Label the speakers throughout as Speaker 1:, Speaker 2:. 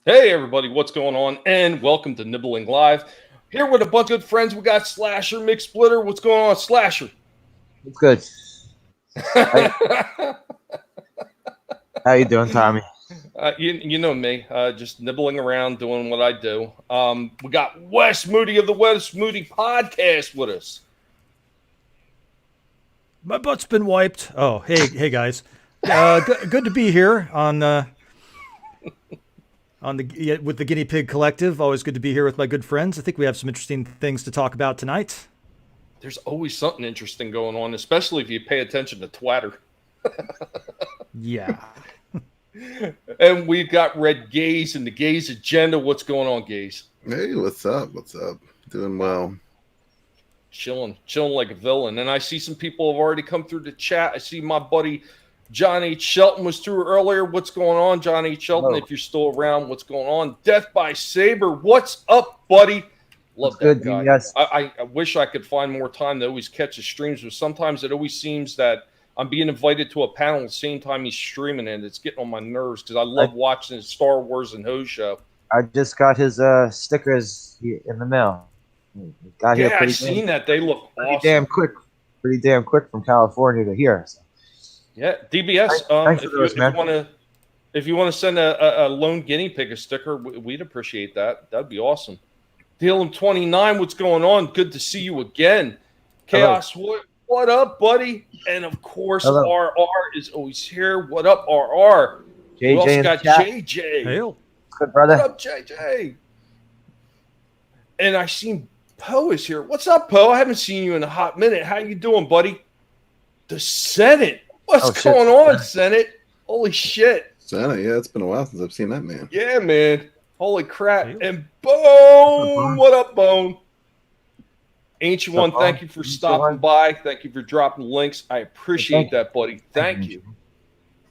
Speaker 1: Hey everybody, what's going on? And welcome to Nibbling Live. Here with a bunch of good friends, we got Slasher, Mick Splitter. What's going on, Slasher?
Speaker 2: It's good. How, how you doing, Tommy?
Speaker 1: You know me, just nibbling around, doing what I do. We got Wes Moody of the Wes Moody podcast with us.
Speaker 3: My butt's been wiped. Oh, hey guys. Good to be here on the with the Guinea Pig Collective. Always good to be here with my good friends. I think we have some interesting things to talk about tonight.
Speaker 1: There's always something interesting going on, especially if you pay attention to Twitter.
Speaker 3: Yeah.
Speaker 1: And we've got Red Gaze and the Gaze Agenda. What's going on, Gaze?
Speaker 4: Hey, what's up? What's up? Doing well.
Speaker 1: Chilling like a villain. And I see some people have already come through the chat. I see my buddy John H. Shelton was through earlier. What's going on, John H. Shelton?
Speaker 2: Hello.
Speaker 1: If you're still around, what's going on? Death by Saber. What's up, buddy? Love that
Speaker 2: Good,
Speaker 1: guy.
Speaker 2: yes.
Speaker 1: I wish I could find more time to always catch his streams, but sometimes it always seems that I'm being invited to a panel at the same time he's streaming, and it's getting on my nerves because I love watching his Star Wars and Ho show.
Speaker 2: I just got his stickers in the mail. Got here
Speaker 1: Yeah,
Speaker 2: pretty
Speaker 1: I've seen that. They look awesome.
Speaker 2: damn quick. Pretty damn quick from California to here. So.
Speaker 1: Yeah, DBS.
Speaker 2: Thanks for those, man.
Speaker 1: If you want to send a lone guinea pig a sticker, we'd appreciate that. That'd be awesome. Dylan 29, what's going on? Good to see you again. Chaos, what up, buddy? And of course,
Speaker 2: Hello.
Speaker 1: RR is always here. What up, RR?
Speaker 2: JJ
Speaker 1: We also
Speaker 2: in
Speaker 1: got
Speaker 2: the chat.
Speaker 1: JJ.
Speaker 3: Hail.
Speaker 2: Good, brother.
Speaker 1: What up, JJ? And I seen Poe is here. What's up, Poe? I haven't seen you in a hot minute. How you doing, buddy? The Senate. What's going on, Senate? Holy shit.
Speaker 4: Santa, yeah, it's been a while since I've seen that man.
Speaker 1: Yeah, man. Holy crap. And Bone. What up, Bone? Ancient One, thank you for stopping by. Thank you for dropping links. I appreciate that, buddy. Thank you.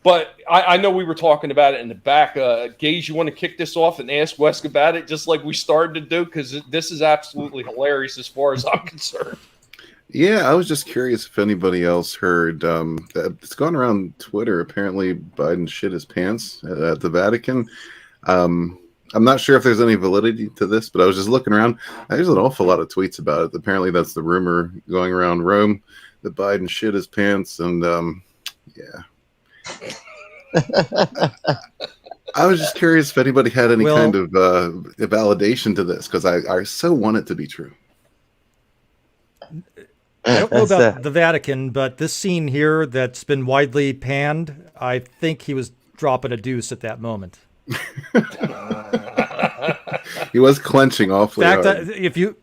Speaker 1: But I know we were talking about it in the back. Gage, you want to kick this off and ask Wesk about it, just like we started to do? Because this is absolutely hilarious as far as I'm concerned.
Speaker 4: Yeah, I was just curious if anybody else heard that it's gone around Twitter. Apparently, Biden shit his pants at the Vatican. I'm not sure if there's any validity to this, but I was just looking around. There's an awful lot of tweets about it. Apparently, that's the rumor going around Rome that Biden shit his pants, and yeah. I was just curious if anybody had any kind of validation to this, because I so want it to be true.
Speaker 3: I don't know about the Vatican, but this scene here that's been widely panned, I think he was dropping a deuce at that moment.
Speaker 4: He was clenching awfully hard.
Speaker 3: If you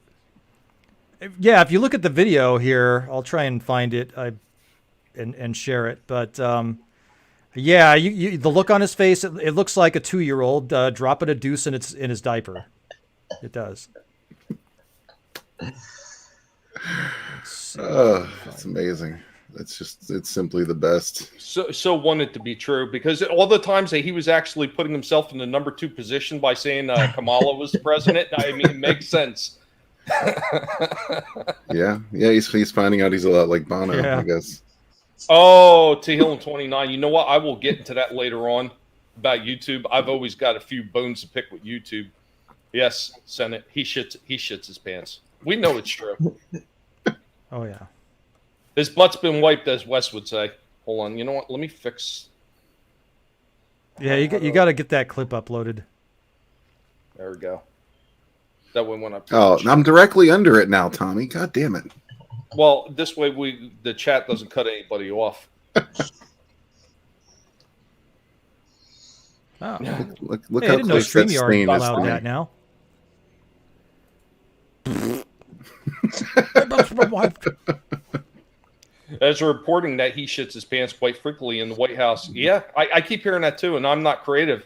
Speaker 3: look at the video here, I'll try and find it and share it. But the look on his face, it looks like a 2-year-old dropping a deuce in his diaper. It does.
Speaker 4: It's amazing. It's simply the best.
Speaker 1: So want it to be true, because all the times that he was actually putting himself in the number 2 position by saying Kamala was the president, I mean, it makes sense.
Speaker 4: yeah, he's finding out he's a lot like Bono, I guess.
Speaker 1: Oh, Tehillim 29. You know what? I will get into that later on about YouTube. I've always got a few bones to pick with YouTube. Yes, Senate. He shits his pants. We know it's true.
Speaker 3: Oh yeah.
Speaker 1: His butt's been wiped, as Wes would say. Hold on. You know what? Let me fix.
Speaker 3: Yeah, you got to get that clip uploaded.
Speaker 1: There we go. That one went up.
Speaker 4: Oh, I'm directly under it now, Tommy. God damn it.
Speaker 1: Well, this way the chat doesn't cut anybody off.
Speaker 3: Oh.
Speaker 4: Look
Speaker 3: Hey,
Speaker 4: how
Speaker 3: I didn't know
Speaker 4: close that
Speaker 3: StreamYard
Speaker 4: stain is.
Speaker 3: allowed that now.
Speaker 1: As reporting that he shits his pants quite frequently in the White House. Yeah, I keep hearing that too, and I'm not creative.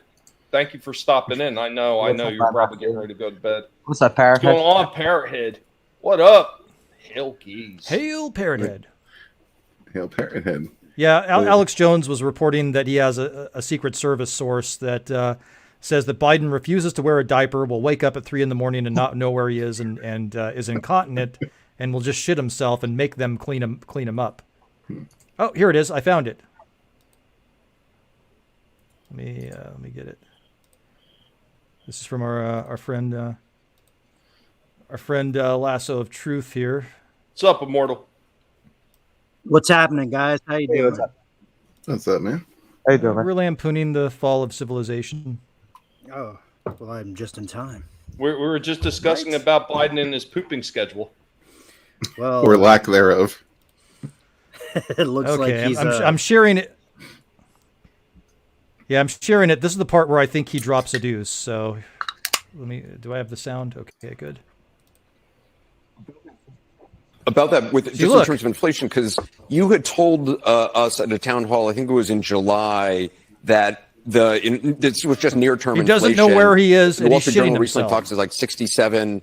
Speaker 1: Thank you for stopping in. I know you're probably getting ready to go to bed.
Speaker 2: What's up, Parrot?
Speaker 1: What's going on, Parrot Head? What up? Hail geese.
Speaker 3: Hail Parrothead.
Speaker 4: Hail Parrothead.
Speaker 3: Yeah, Alex Jones was reporting that he has a Secret Service source that says that Biden refuses to wear a diaper, will wake up at 3 a.m. and not know where he is, and is incontinent, and will just shit himself and make them clean him up. Oh, here it is. I found it. Let me get it. This is from our friend Lasso of Truth here.
Speaker 1: What's up, Immortal?
Speaker 5: What's happening, guys? How you doing?
Speaker 4: What's up, man?
Speaker 2: How you doing, man?
Speaker 3: We're lampooning the fall of civilization.
Speaker 5: Oh, well, I'm just in time.
Speaker 1: We were just discussing about Biden and his pooping schedule.
Speaker 5: Well,
Speaker 4: Or lack thereof.
Speaker 5: it looks like
Speaker 3: Okay,
Speaker 5: he's.
Speaker 3: I'm sharing it. Yeah, I'm sharing it. This is the part where I think he drops a deuce. So, do I have the sound? Okay, good.
Speaker 6: About that, with just in terms of inflation, because you had told us at a town hall, I think it was in July, that this was just near-term inflation.
Speaker 3: He doesn't know where he is,
Speaker 6: The
Speaker 3: and
Speaker 6: Wall
Speaker 3: he's
Speaker 6: Street
Speaker 3: shitting
Speaker 6: Journal recently
Speaker 3: himself.
Speaker 6: talks to like 67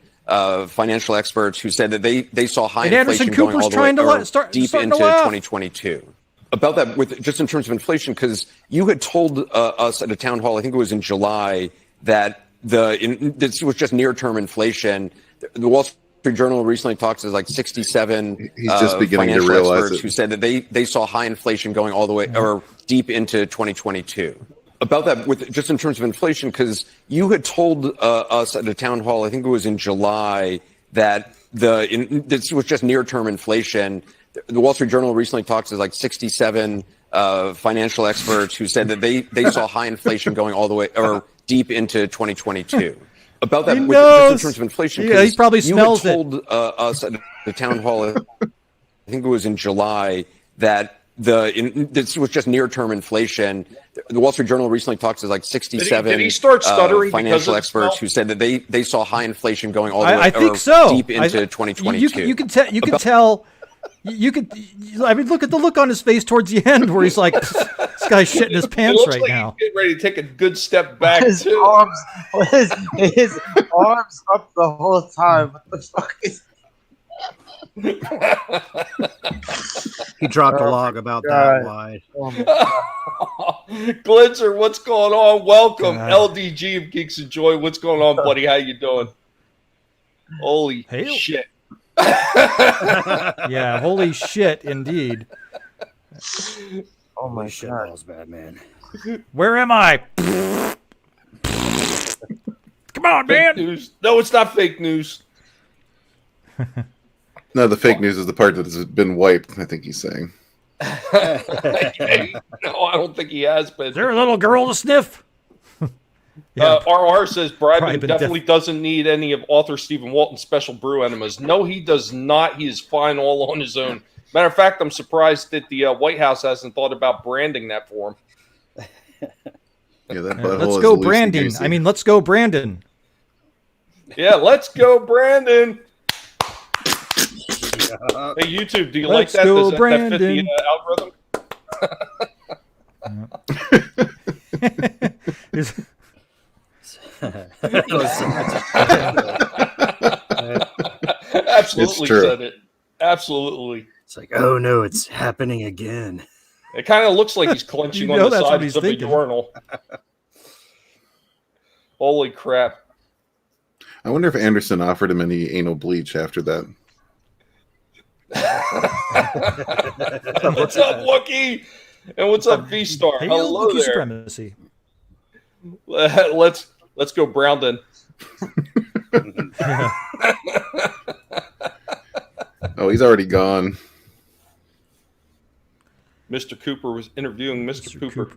Speaker 6: financial experts who said that they saw high
Speaker 3: And Anderson
Speaker 6: inflation going
Speaker 3: Cooper's
Speaker 6: all the
Speaker 3: trying
Speaker 6: way
Speaker 3: to
Speaker 6: or
Speaker 3: start
Speaker 6: deep
Speaker 3: starting
Speaker 6: into
Speaker 3: to laugh.
Speaker 6: 2022. About that, with just in terms of inflation, because you had told us at a town hall, I think it was in July, that this was just near-term inflation. The Wall Street Journal recently talks to like 67
Speaker 4: He's just beginning to
Speaker 6: financial
Speaker 4: realize
Speaker 6: experts
Speaker 4: it.
Speaker 6: who said that they saw high inflation going all the way or deep into 2022. About that, with just in terms of inflation, because you had told us at a town hall, I think it was in July, that this was just near-term inflation. The Wall Street Journal recently talks to like 67 financial experts who said that they saw high inflation going all the way or deep into 2022. About that, with just in terms of inflation,
Speaker 3: Yeah, he probably smells
Speaker 6: you had told us at the town hall, I think it was in July, that this was just near-term inflation. The Wall Street Journal recently talked to like 67
Speaker 1: Did he start stuttering
Speaker 6: financial
Speaker 1: because of the
Speaker 6: experts
Speaker 1: smell?
Speaker 6: who said that they saw high inflation going all the way
Speaker 3: I think so.
Speaker 6: deep into 2022.
Speaker 3: You can tell. You could. I mean, look at the look on his face towards the end, where he's like, "This guy's shitting his
Speaker 1: It
Speaker 3: pants
Speaker 1: looks
Speaker 3: right
Speaker 1: like
Speaker 3: now."
Speaker 1: he's getting ready to take a good step back,
Speaker 2: His
Speaker 1: too.
Speaker 2: arms, his arms up the whole time. What the fuck is?
Speaker 5: He dropped a log about that wide.
Speaker 2: Oh my God.
Speaker 1: Glitzer, what's going on? Welcome.
Speaker 3: God.
Speaker 1: LDG of Geeks and Joy. What's going on, buddy? How you doing? Holy
Speaker 3: Hail.
Speaker 1: shit.
Speaker 3: Yeah, holy shit, indeed.
Speaker 2: Oh my
Speaker 5: Shit
Speaker 2: God.
Speaker 5: balls, bad man.
Speaker 3: Where am I? Come on,
Speaker 1: Fake
Speaker 3: man.
Speaker 1: news. No, it's not fake news.
Speaker 4: No, the fake news is the part that has been wiped, I think he's saying.
Speaker 1: No, I don't think he has been.
Speaker 3: Is there a little girl to sniff?
Speaker 1: RR says
Speaker 3: Probably
Speaker 1: Bryden
Speaker 3: been
Speaker 1: definitely doesn't need any of author Stephen Walton's special brew enemas. No, he does not. He is fine all on his own. Matter of fact, I'm surprised that the White House hasn't thought about branding that for him.
Speaker 4: Yeah, that butthole
Speaker 3: Let's
Speaker 4: is
Speaker 3: go,
Speaker 4: loosey
Speaker 3: Brandon.
Speaker 4: goosey.
Speaker 3: I mean, let's go, Brandon.
Speaker 1: Yeah, let's go, Brandon. Hey, YouTube, do you
Speaker 3: Let's
Speaker 1: like that?
Speaker 3: go,
Speaker 1: Does that fit the algorithm? Absolutely
Speaker 4: true.
Speaker 1: said it. Absolutely.
Speaker 5: It's like, oh no, it's happening again.
Speaker 1: It kind of looks like he's clenching
Speaker 3: You
Speaker 1: on
Speaker 3: know
Speaker 1: the
Speaker 3: that's what
Speaker 1: sides
Speaker 3: he's
Speaker 1: of
Speaker 3: thinking.
Speaker 1: a urinal. Holy crap.
Speaker 4: I wonder if Anderson offered him any anal bleach after that.
Speaker 1: What's up, Wookie? And what's up, V-Star?
Speaker 3: Hail
Speaker 1: Hello
Speaker 3: Wookiee
Speaker 1: there.
Speaker 3: supremacy.
Speaker 1: Let's go, Browndon.
Speaker 4: Oh, he's already gone.
Speaker 1: Mr. Cooper was interviewing Mr. Cooper.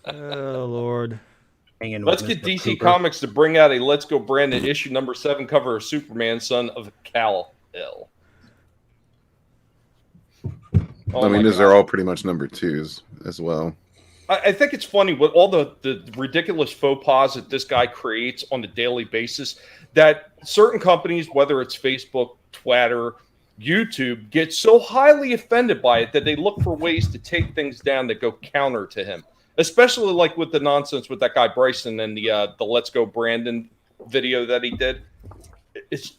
Speaker 3: Oh Lord.
Speaker 5: Hanging
Speaker 1: Let's
Speaker 5: with
Speaker 1: get
Speaker 5: Mr.
Speaker 1: DC
Speaker 5: Cooper.
Speaker 1: Comics to bring out a Let's Go Brandon issue number 7 cover of Superman, son of Kal-El. Oh
Speaker 4: I mean,
Speaker 1: my
Speaker 4: these
Speaker 1: God.
Speaker 4: are all pretty much number 2s as well.
Speaker 1: I think it's funny with all the ridiculous faux pas that this guy creates on a daily basis, that certain companies, whether it's Facebook, Twitter, YouTube, get so highly offended by it that they look for ways to take things down that go counter to him. Especially like with the nonsense with that guy Bryson and the Let's Go Brandon video that he did. It's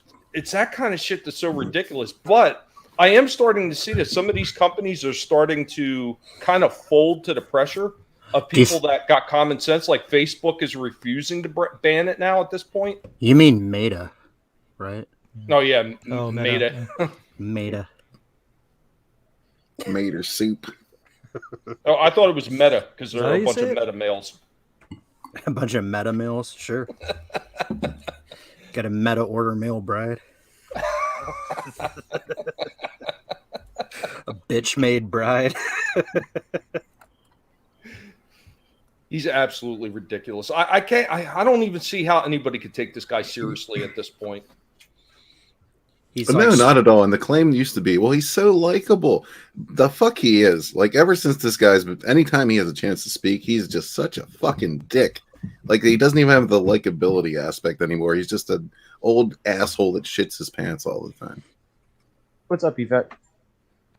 Speaker 1: that kind of shit that's so ridiculous. But I am starting to see that some of these companies are starting to kind of fold to the pressure of people that got common sense. Like Facebook is refusing to ban it now at this point.
Speaker 5: You mean Meta, right?
Speaker 1: Oh yeah,
Speaker 3: Oh,
Speaker 1: Meta.
Speaker 5: Meta.
Speaker 4: Mater soup.
Speaker 1: Oh, I thought it was meta because there
Speaker 3: that
Speaker 1: are
Speaker 3: how
Speaker 1: a
Speaker 3: you
Speaker 1: bunch
Speaker 3: say
Speaker 1: of
Speaker 3: it?
Speaker 1: meta males.
Speaker 5: A bunch of meta males, sure. Got a meta order male bride. A bitch made bride.
Speaker 1: He's absolutely ridiculous. I can't. I don't even see how anybody could take this guy seriously at this point.
Speaker 5: He's
Speaker 4: But
Speaker 5: like,
Speaker 4: no, not at all. And the claim used to be, well, he's so likable. The fuck he is. Like, ever since this guy's, anytime he has a chance to speak, he's just such a fucking dick. Like, he doesn't even have the likability aspect anymore. He's just an old asshole that shits his pants all the time.
Speaker 2: What's up, Yvette?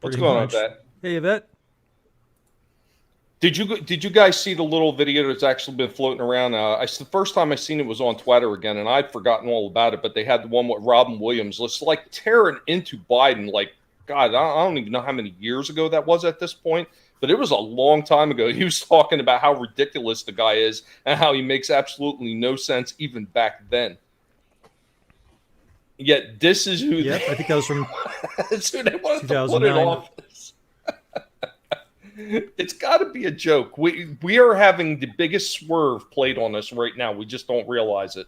Speaker 1: What's
Speaker 3: Pretty
Speaker 1: going on
Speaker 3: much.
Speaker 1: with that?
Speaker 3: Hey, Yvette.
Speaker 1: Did you guys see the little video that's actually been floating around? The first time I seen it was on Twitter again, and I'd forgotten all about it. But they had the one with Robin Williams, just like tearing into Biden. Like, God, I don't even know how many years ago that was at this point, but it was a long time ago. He was talking about how ridiculous the guy is and how he makes absolutely no sense even back then. Yet this is who.
Speaker 3: Yep, I think that was from
Speaker 1: That's who they wanted to put in
Speaker 3: 2009.
Speaker 1: office. It's got to be a joke. We are having the biggest swerve played on us right now. We just don't realize it.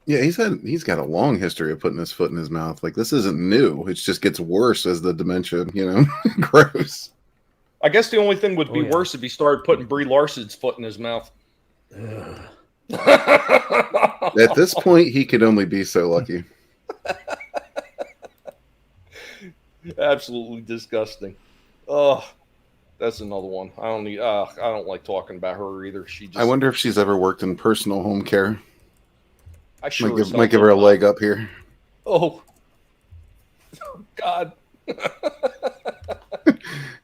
Speaker 4: Yeah, he's got a long history of putting his foot in his mouth. Like, this isn't new. It just gets worse as the dementia, grows.
Speaker 1: I guess the only thing would be
Speaker 3: yeah.
Speaker 1: worse if he started putting Brie Larson's foot in his mouth.
Speaker 4: At this point, he could only be so lucky.
Speaker 1: Absolutely disgusting. Oh, that's another one. I don't like talking about her either.
Speaker 4: I wonder if she's ever worked in personal home care.
Speaker 1: I sure
Speaker 4: Might give her a leg up here.
Speaker 1: Oh, God.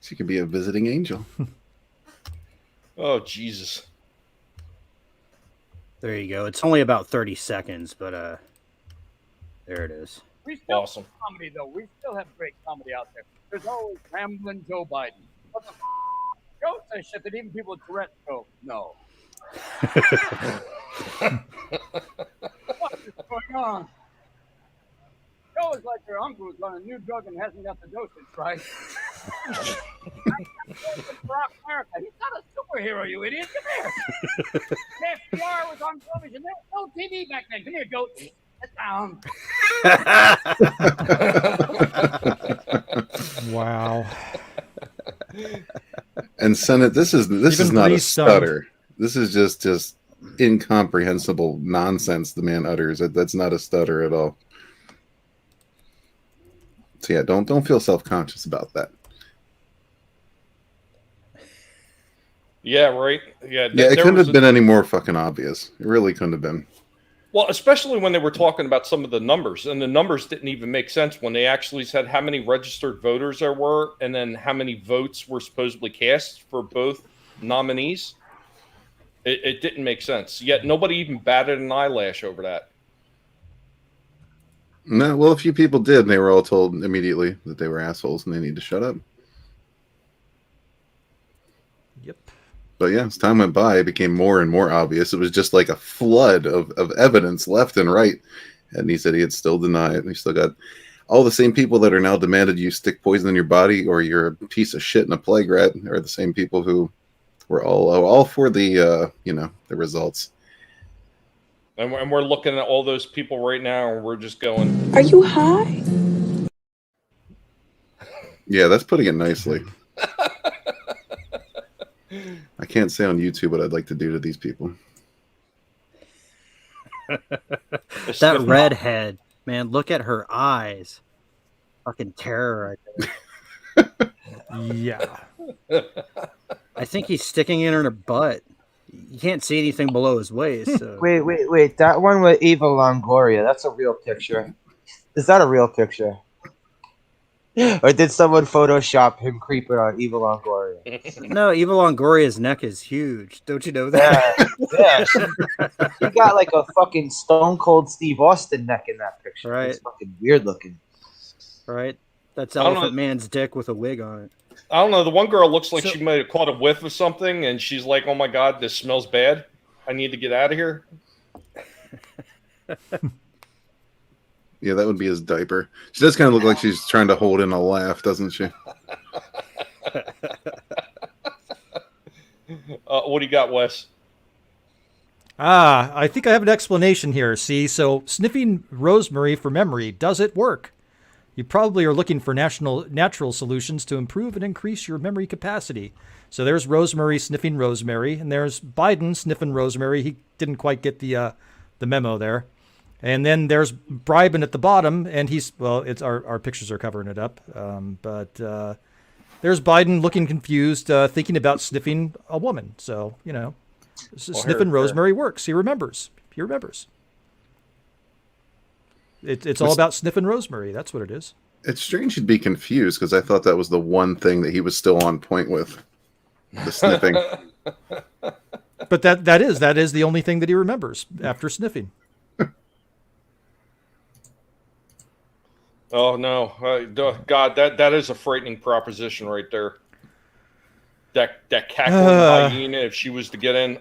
Speaker 4: She could be a visiting angel.
Speaker 1: Oh, Jesus.
Speaker 5: there you go. It's only about 30 seconds, but there it is.
Speaker 7: We still
Speaker 1: Awesome.
Speaker 7: have comedy, though. We still have great comedy out there. There's always rambling Joe Biden. What the Joe says shit that even people with Tourette go, no. What is going on? Joe is like your uncle who's on a new drug and hasn't got the dosage right. Brock America. He's not a superhero, you idiot. Come here. FDR was on television. There was no TV back then. Come here, goat. Sit down.
Speaker 3: Wow.
Speaker 4: And Senate, this is
Speaker 3: Even
Speaker 4: not a
Speaker 3: Bree's stunned.
Speaker 4: stutter. This is just incomprehensible nonsense the man utters. That's not a stutter at all. So yeah, don't feel self-conscious about that.
Speaker 1: Yeah, right. Yeah,
Speaker 4: Yeah, it couldn't have been any more fucking obvious. It really couldn't have been.
Speaker 1: Well, especially when they were talking about some of the numbers, and the numbers didn't even make sense when they actually said how many registered voters there were and then how many votes were supposedly cast for both nominees. It didn't make sense. Yet nobody even batted an eyelash over that.
Speaker 4: No, well, a few people did, and they were all told immediately that they were assholes and they need to shut up.
Speaker 3: Yep.
Speaker 4: But yeah, as time went by, it became more and more obvious. It was just like a flood of evidence left and right. And he said he had still denied it. And he still got all the same people that are now demanded you stick poison in your body or you're a piece of shit and a plague rat are the same people who were all for the the results.
Speaker 1: And we're looking at all those people right now, and we're just going,
Speaker 8: Are you high?
Speaker 4: Yeah, that's putting it nicely. I can't say on YouTube what I'd like to do to these people.
Speaker 5: That redhead, man, look at her eyes. Fucking terror right there.
Speaker 3: Yeah.
Speaker 5: I think he's sticking it in her butt. You can't see anything below his waist. So.
Speaker 2: Wait. That one with Eva Longoria, that's a real picture. Is that a real picture? Or did someone Photoshop him creeping on Eva Longoria?
Speaker 5: No, Eva Longoria's neck is huge. Don't you know that?
Speaker 2: Yeah. She got like a fucking Stone Cold Steve Austin neck in that picture.
Speaker 5: Right.
Speaker 2: It's fucking weird looking.
Speaker 5: Right? That's
Speaker 1: I don't
Speaker 5: Elephant
Speaker 1: know.
Speaker 5: Man's dick with a wig on it.
Speaker 1: I don't know. The one girl looks like
Speaker 5: So-
Speaker 1: she might have caught a whiff of something, and she's like, "Oh my God, this smells bad. I need to get out of here."
Speaker 4: Yeah, that would be his diaper. She does kind of look like she's trying to hold in a laugh, doesn't she?
Speaker 1: What do you got, Wes?
Speaker 3: I think I have an explanation here. See, so sniffing rosemary for memory, does it work? You probably are looking for natural solutions to improve and increase your memory capacity. So there's Rosemary sniffing rosemary, and there's Biden sniffing rosemary. He didn't quite get the memo there. And then there's Bribin at the bottom, and it's our pictures are covering it up. But there's Biden looking confused, thinking about sniffing a woman. So, sniffing rosemary works. He remembers. It's all about sniffing rosemary. That's what it is.
Speaker 4: It's strange he'd be confused because I thought that was the one thing that he was still on point with, the sniffing.
Speaker 3: But that is the only thing that he remembers after sniffing.
Speaker 1: Oh no, God, that is a frightening proposition right there. That cackling hyena, if she was to get in,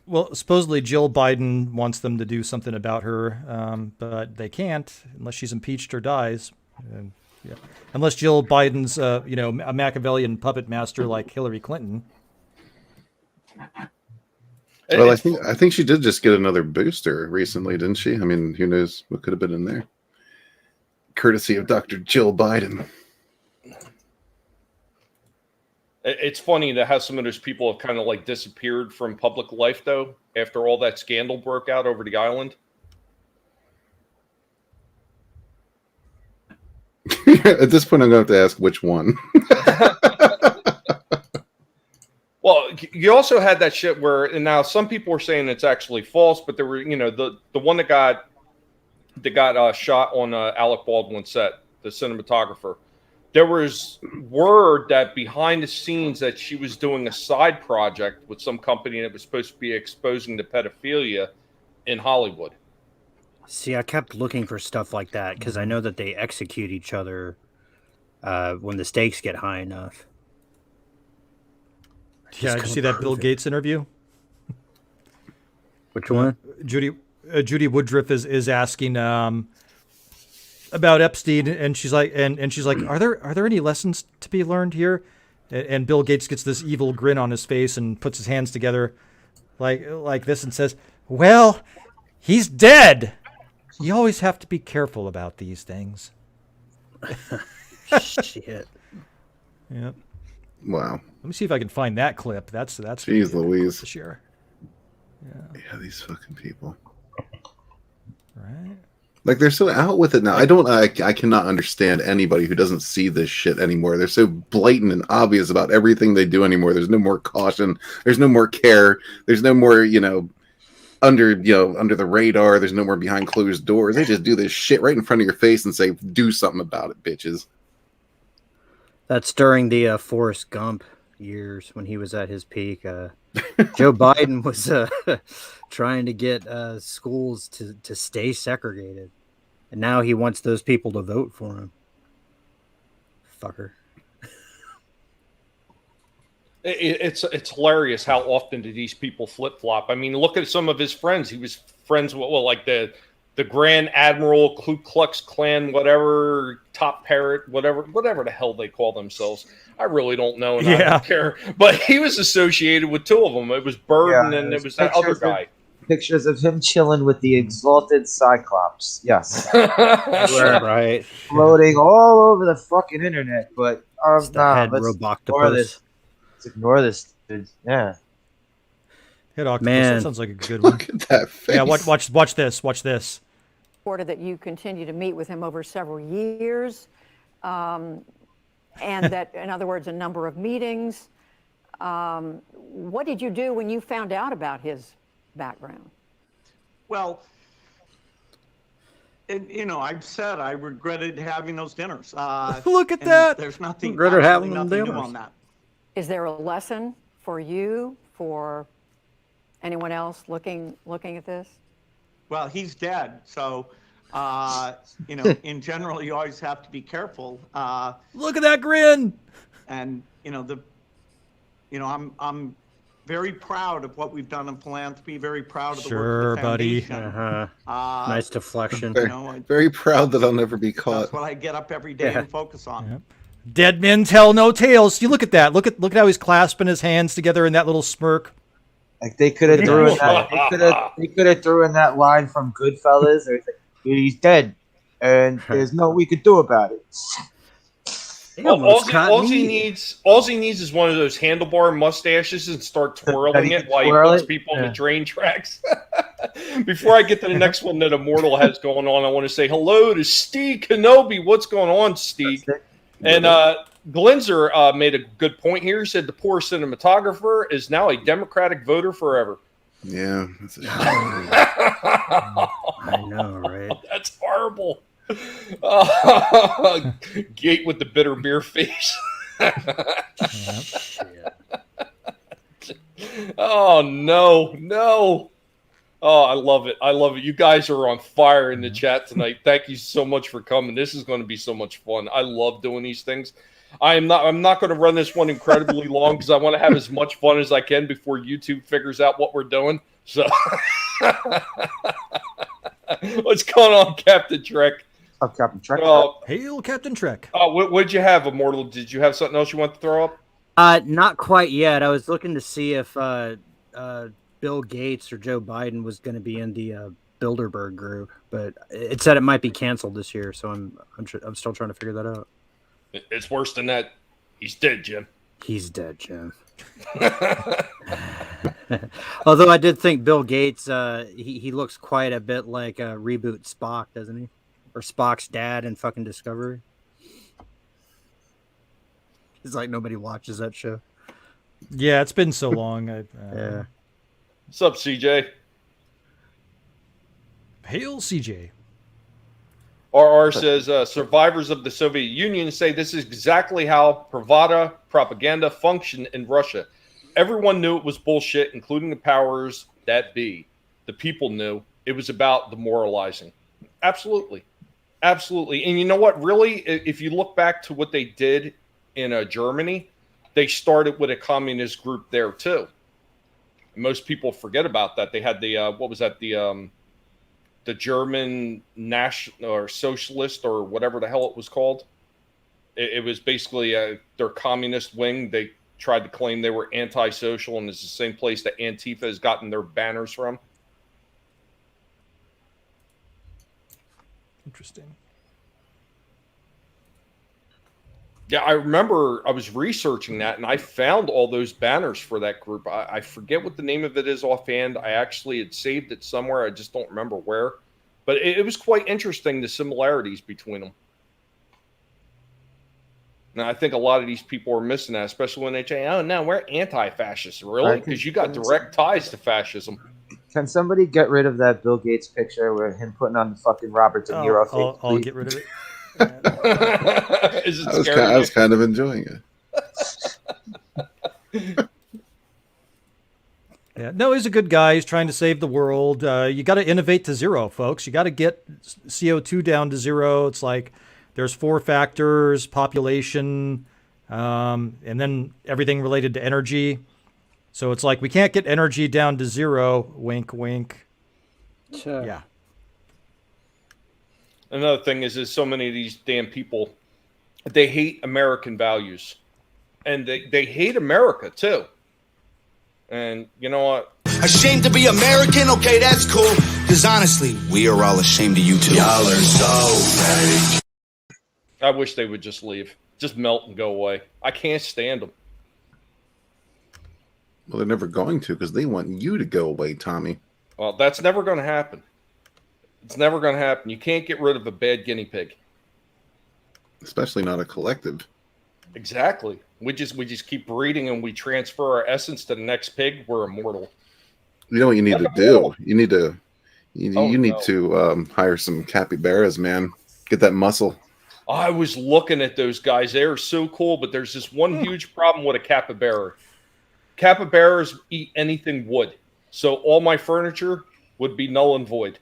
Speaker 3: Well, supposedly Jill Biden wants them to do something about her, but they can't unless she's impeached or dies. Yeah. Unless Jill Biden's, a Machiavellian puppet master like Hillary Clinton.
Speaker 4: Well, I think she did just get another booster recently, didn't she? I mean, who knows what could have been in there? Courtesy of Dr. Jill Biden.
Speaker 1: It's funny that how some of those people have kind of like disappeared from public life, though, after all that scandal broke out over the island.
Speaker 4: At this point, I'm going to have to ask which one.
Speaker 1: Well, you also had that shit where, and now some people are saying it's actually false, but there were, the one that got shot on Alec Baldwin's set, the cinematographer. There was word that behind the scenes that she was doing a side project with some company that was supposed to be exposing the pedophilia in Hollywood.
Speaker 5: See, I kept looking for stuff like that because I know that they execute each other when the stakes get high enough.
Speaker 3: Yeah, did you see that Bill Gates interview?
Speaker 5: Which one?
Speaker 3: Judy Woodruff is asking about Epstein, and she's like, are there any lessons to be learned here? And Bill Gates gets this evil grin on his face and puts his hands together like this and says, "Well, he's dead. You always have to be careful about these things."
Speaker 5: Shit.
Speaker 3: Yep.
Speaker 4: Wow.
Speaker 3: Let me see if I can find that clip. That's
Speaker 4: Jeez Louise.
Speaker 3: To share.
Speaker 4: Yeah, these fucking people.
Speaker 3: Right.
Speaker 4: Like, they're so out with it now. I cannot understand anybody who doesn't see this shit anymore. They're so blatant and obvious about everything they do anymore. There's no more caution. There's no more care. There's no more, under the radar. There's no more behind closed doors. They just do this shit right in front of your face and say, do something about it, bitches.
Speaker 5: That's during the Forrest Gump years when he was at his peak. Joe Biden was trying to get schools to stay segregated, and now he wants those people to vote for him. Fucker.
Speaker 1: It's hilarious how often do these people flip flop. I mean, look at some of his friends. He was friends with like the Grand Admiral, Ku Klux Klan, whatever, Top Parrot, whatever the hell they call themselves. I really don't know, and I don't care. But he was associated with two of them. It was Burden and it was that other guy.
Speaker 2: Pictures of him chilling with the exalted Cyclops. Yes.
Speaker 5: Right.
Speaker 2: Floating all over the fucking internet. But let's
Speaker 5: ignore
Speaker 2: this. Let's ignore this, dude. Yeah.
Speaker 3: Head Octopus,
Speaker 5: Man.
Speaker 3: that sounds like a good one.
Speaker 4: Look at that face.
Speaker 3: Yeah, watch this. Watch this.
Speaker 8: Reported that you continue to meet with him over several years, and that, in other words, a number of meetings. What did you do when you found out about his background?
Speaker 9: Well, I've said I regretted having those dinners.
Speaker 3: Look at that.
Speaker 9: There's nothing,
Speaker 5: Regretted having
Speaker 9: nothing
Speaker 5: them
Speaker 9: new
Speaker 5: dinners.
Speaker 9: on that.
Speaker 8: Is there a lesson for you, for anyone else looking at this?
Speaker 9: Well, he's dead, so in general, you always have to be careful.
Speaker 3: Look at that grin.
Speaker 9: And I'm very proud of what we've done in philanthropy. Very proud of the work of the
Speaker 3: buddy.
Speaker 9: foundation.
Speaker 5: Nice deflection.
Speaker 4: Very proud that I'll never be caught.
Speaker 9: That's what I get up every day and focus on.
Speaker 3: Yep. Dead men tell no tales. You look at that. Look at how he's clasping his hands together in that little smirk.
Speaker 2: Like they could have threw in that. They could have threw in that line from Goodfellas. Or like, he's dead, and there's no we could do about it.
Speaker 1: All he needs is one of those handlebar mustaches and start twirling it while he puts people on the train tracks. Before I get to the next one that Immortal has going on, I want to say hello to Steve Kenobi. What's going on, Steve? And Glenzer made a good point here. He said the poor cinematographer is now a Democratic voter forever.
Speaker 4: Yeah, that's a shame.
Speaker 5: I know, right?
Speaker 1: That's horrible. Gate with the bitter beer face. Oh no. Oh, I love it. You guys are on fire in the chat tonight. Thank you so much for coming. This is going to be so much fun. I love doing these things. I'm not going to run this one incredibly long because I want to have as much fun as I can before YouTube figures out what we're doing. So what's going on, Captain Trek?
Speaker 2: Oh, Captain Trek.
Speaker 3: Hail, Captain Trek.
Speaker 1: What did you have, Immortal? Did you have something else you want to throw up?
Speaker 5: Not quite yet. I was looking to see if Bill Gates or Joe Biden was going to be in the Bilderberg group, but it said it might be canceled this year. So I'm still trying to figure that out.
Speaker 1: It's worse than that. He's dead, Jim.
Speaker 5: He's dead, Jim. Although I did think Bill Gates, he looks quite a bit like reboot Spock, doesn't he? Or Spock's dad in fucking Discovery. It's like nobody watches that show.
Speaker 3: Yeah, it's been so long.
Speaker 5: Yeah.
Speaker 1: What's up, CJ?
Speaker 3: Hail, CJ.
Speaker 1: RR says, survivors of the Soviet Union say this is exactly how Pravda propaganda functioned in Russia. Everyone knew it was bullshit, including the powers that be. The people knew. It was about demoralizing. Absolutely. Absolutely. And you know what? Really, if you look back to what they did in Germany, they started with a communist group there, too. Most people forget about that. They had the, what was that? The German national or socialist or whatever the hell it was called. It was basically their communist wing. They tried to claim they were anti-social, and it's the same place that Antifa has gotten their banners from.
Speaker 3: Interesting.
Speaker 1: Yeah, I remember I was researching that, and I found all those banners for that group. I forget what the name of it is offhand. I actually had saved it somewhere. I just don't remember where. But it was quite interesting, the similarities between them. And I think a lot of these people are missing that, especially when they say, oh, no, we're anti-fascists. Really? Because you got direct ties to fascism.
Speaker 2: Can somebody get rid of that Bill Gates picture with him putting on the fucking Robert De Niro face?
Speaker 3: I'll get rid of it.
Speaker 1: Is it
Speaker 4: I was kind of enjoying it.
Speaker 3: Yeah, no, he's a good guy. He's trying to save the world. You got to innovate to zero, folks. You got to get CO2 down to zero. It's like there's 4 factors: population, and then everything related to energy. So it's like we can't get energy down to zero. Wink, wink.
Speaker 5: Sure.
Speaker 3: Yeah.
Speaker 1: Another thing is so many of these damn people, they hate American values. And they hate America, too. And you know what?
Speaker 10: Ashamed to be American? Okay, that's cool. Because honestly, we are all ashamed of you too. Y'all are so fake.
Speaker 1: I wish they would just leave. Just melt and go away. I can't stand them.
Speaker 4: Well, they're never going to because they want you to go away, Tommy.
Speaker 1: Well, that's never going to happen. It's never going to happen. You can't get rid of a bad guinea pig.
Speaker 4: Especially not a collective.
Speaker 1: Exactly. We just keep breeding and we transfer our essence to the next pig. We're immortal.
Speaker 4: You know what you need to do? You need to hire some capybaras, man. Get that muscle.
Speaker 1: I was looking at those guys. They are so cool, but there's this one huge problem with a capybara. Capybaras eat anything wood. So all my furniture would be null and void.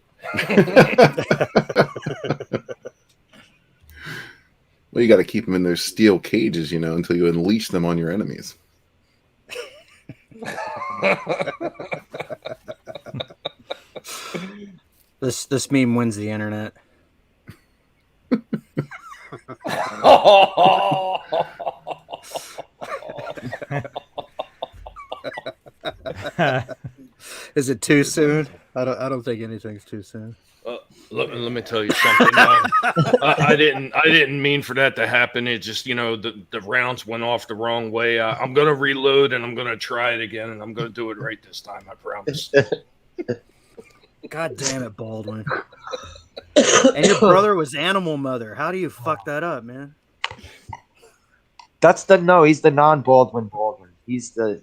Speaker 4: Well, you got to keep them in their steel cages, until you unleash them on your enemies.
Speaker 5: This meme wins the internet. Is it too soon? I don't think anything's too soon.
Speaker 1: Let me tell you something. I didn't mean for that to happen. It just, the rounds went off the wrong way. I'm gonna reload and I'm gonna try it again, and I'm gonna do it right this time. I promise.
Speaker 5: God damn it, Baldwin! And your brother was Animal Mother. How do you fuck that up, man?
Speaker 2: He's the non-Baldwin Baldwin. He's the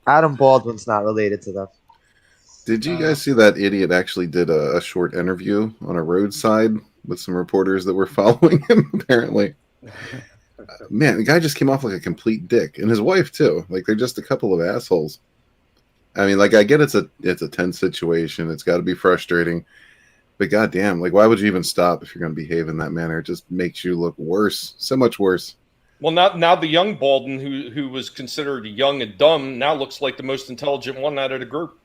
Speaker 2: Adam Baldwin's not related to them.
Speaker 4: Did you guys see that idiot actually did a short interview on a roadside with some reporters that were following him, apparently? Man, the guy just came off like a complete dick. And his wife, too. Like, they're just a couple of assholes. I mean, like, I get it's a tense situation. It's got to be frustrating. But goddamn, like, why would you even stop if you're going to behave in that manner? It just makes you look worse. So much worse.
Speaker 1: Well, now the young Baldwin, who was considered young and dumb, now looks like the most intelligent one out of the group.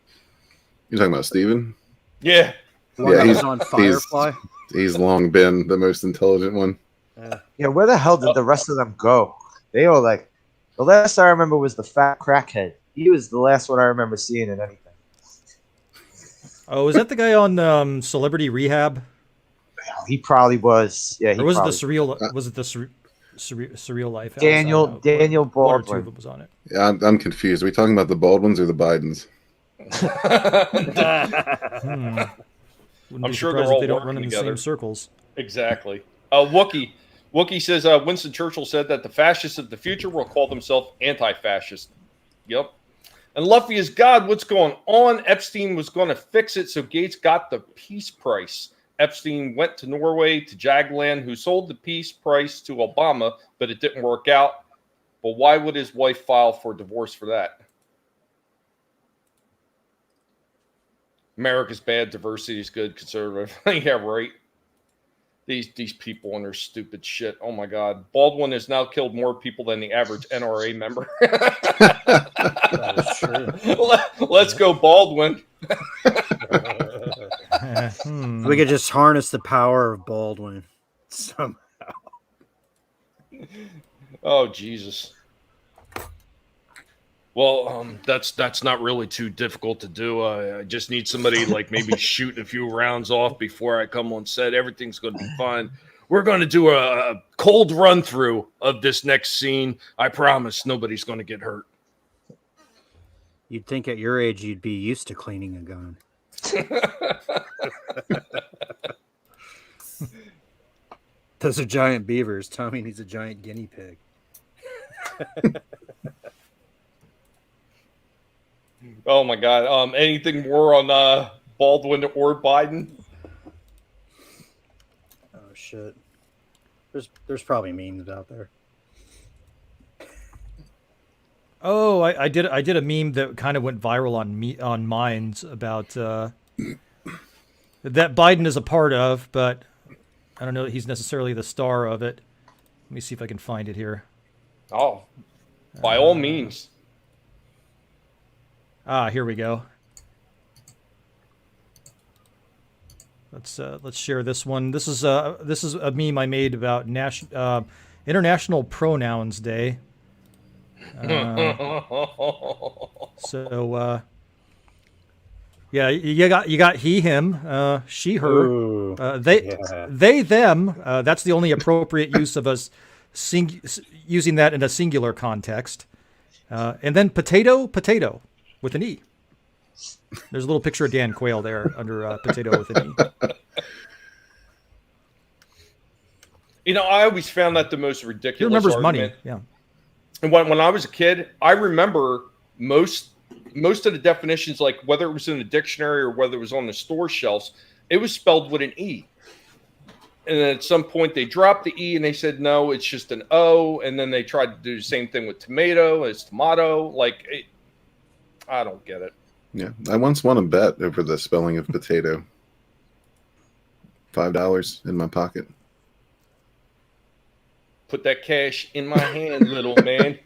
Speaker 4: You're talking about Steven?
Speaker 1: Yeah.
Speaker 5: He's on Firefly.
Speaker 4: He's long been the most intelligent one.
Speaker 2: Yeah, where the hell did the rest of them go? They were like, the last I remember was the fat crackhead. He was the last one I remember seeing in anything.
Speaker 3: Oh, is that the guy on Celebrity Rehab?
Speaker 2: He probably was. Yeah,
Speaker 3: or was it the surreal? Was it the Surreal Life?
Speaker 2: Daniel Baldwin.
Speaker 3: One or two of them was on it.
Speaker 4: Yeah, I'm confused. Are we talking about the Baldwins or the Bidens?
Speaker 1: I'm sure they're all
Speaker 3: they don't
Speaker 1: working
Speaker 3: run in
Speaker 1: together.
Speaker 3: the same circles.
Speaker 1: Exactly. Wookie says Winston Churchill said that the fascists of the future will call themselves anti-fascist. Yep. And Luffy is God. What's going on? Epstein was going to fix it, so Gates got the peace price. Epstein went to Norway to Jagland, who sold the peace price to Obama, but it didn't work out. But why would his wife file for divorce for that? America's bad, diversity is good, conservative. Yeah, right. These people and their stupid shit. Oh my God. Baldwin has now killed more people than the average NRA member.
Speaker 5: That is true.
Speaker 1: Let's go, Baldwin.
Speaker 5: We could just harness the power of Baldwin somehow.
Speaker 1: Oh, Jesus. Well, that's not really too difficult to do. I just need somebody like maybe shooting a few rounds off before I come on set. Everything's going to be fine. We're going to do a cold run through of this next scene. I promise nobody's going to get hurt.
Speaker 5: You'd think at your age you'd be used to cleaning a gun. Those are giant beavers. Tommy needs a giant guinea pig.
Speaker 1: Oh my God! Anything more on Baldwin or Biden?
Speaker 5: Oh shit! There's probably memes out there.
Speaker 3: Oh, I did a meme that kind of went viral on Minds about that Biden is a part of, but I don't know that he's necessarily the star of it. Let me see if I can find it here.
Speaker 1: Oh, by all means.
Speaker 3: Here we go. Let's share this one. This is a meme I made about International Pronouns Day. So yeah, you got he, him, she, her.
Speaker 5: Ooh,
Speaker 3: they, them. That's the only appropriate use of us using that in a singular context. And then potato with an E. There's a little picture of Dan Quayle there under potato with an E.
Speaker 1: You know, I always found that the most ridiculous.
Speaker 3: He remembers
Speaker 1: argument.
Speaker 3: money, yeah.
Speaker 1: And when I was a kid, I remember most of the definitions, like whether it was in the dictionary or whether it was on the store shelves, it was spelled with an E. And then at some point they dropped the E and they said, no, it's just an O. And then they tried to do the same thing with tomato as tomato. I don't get it.
Speaker 4: Yeah, I once won a bet over the spelling of potato. $5 in my pocket.
Speaker 1: Put that cash in my hand, little man.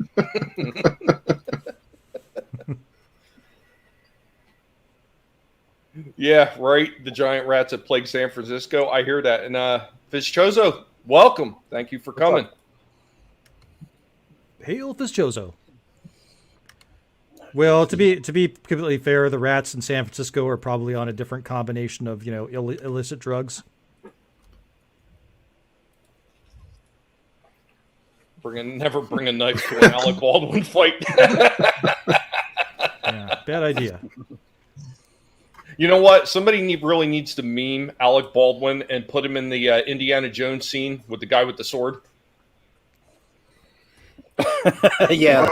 Speaker 1: Yeah, right. The giant rats that plague San Francisco. I hear that. And Fizchozo, welcome. Thank you for coming.
Speaker 3: Hail Fizchozo. Well, to be completely fair, the rats in San Francisco are probably on a different combination of, you know, illicit drugs.
Speaker 1: Never bring a knife to an Alec Baldwin fight.
Speaker 3: Yeah, bad idea.
Speaker 1: You know what? Somebody really needs to meme Alec Baldwin and put him in the Indiana Jones scene with the guy with the sword.
Speaker 5: Yeah,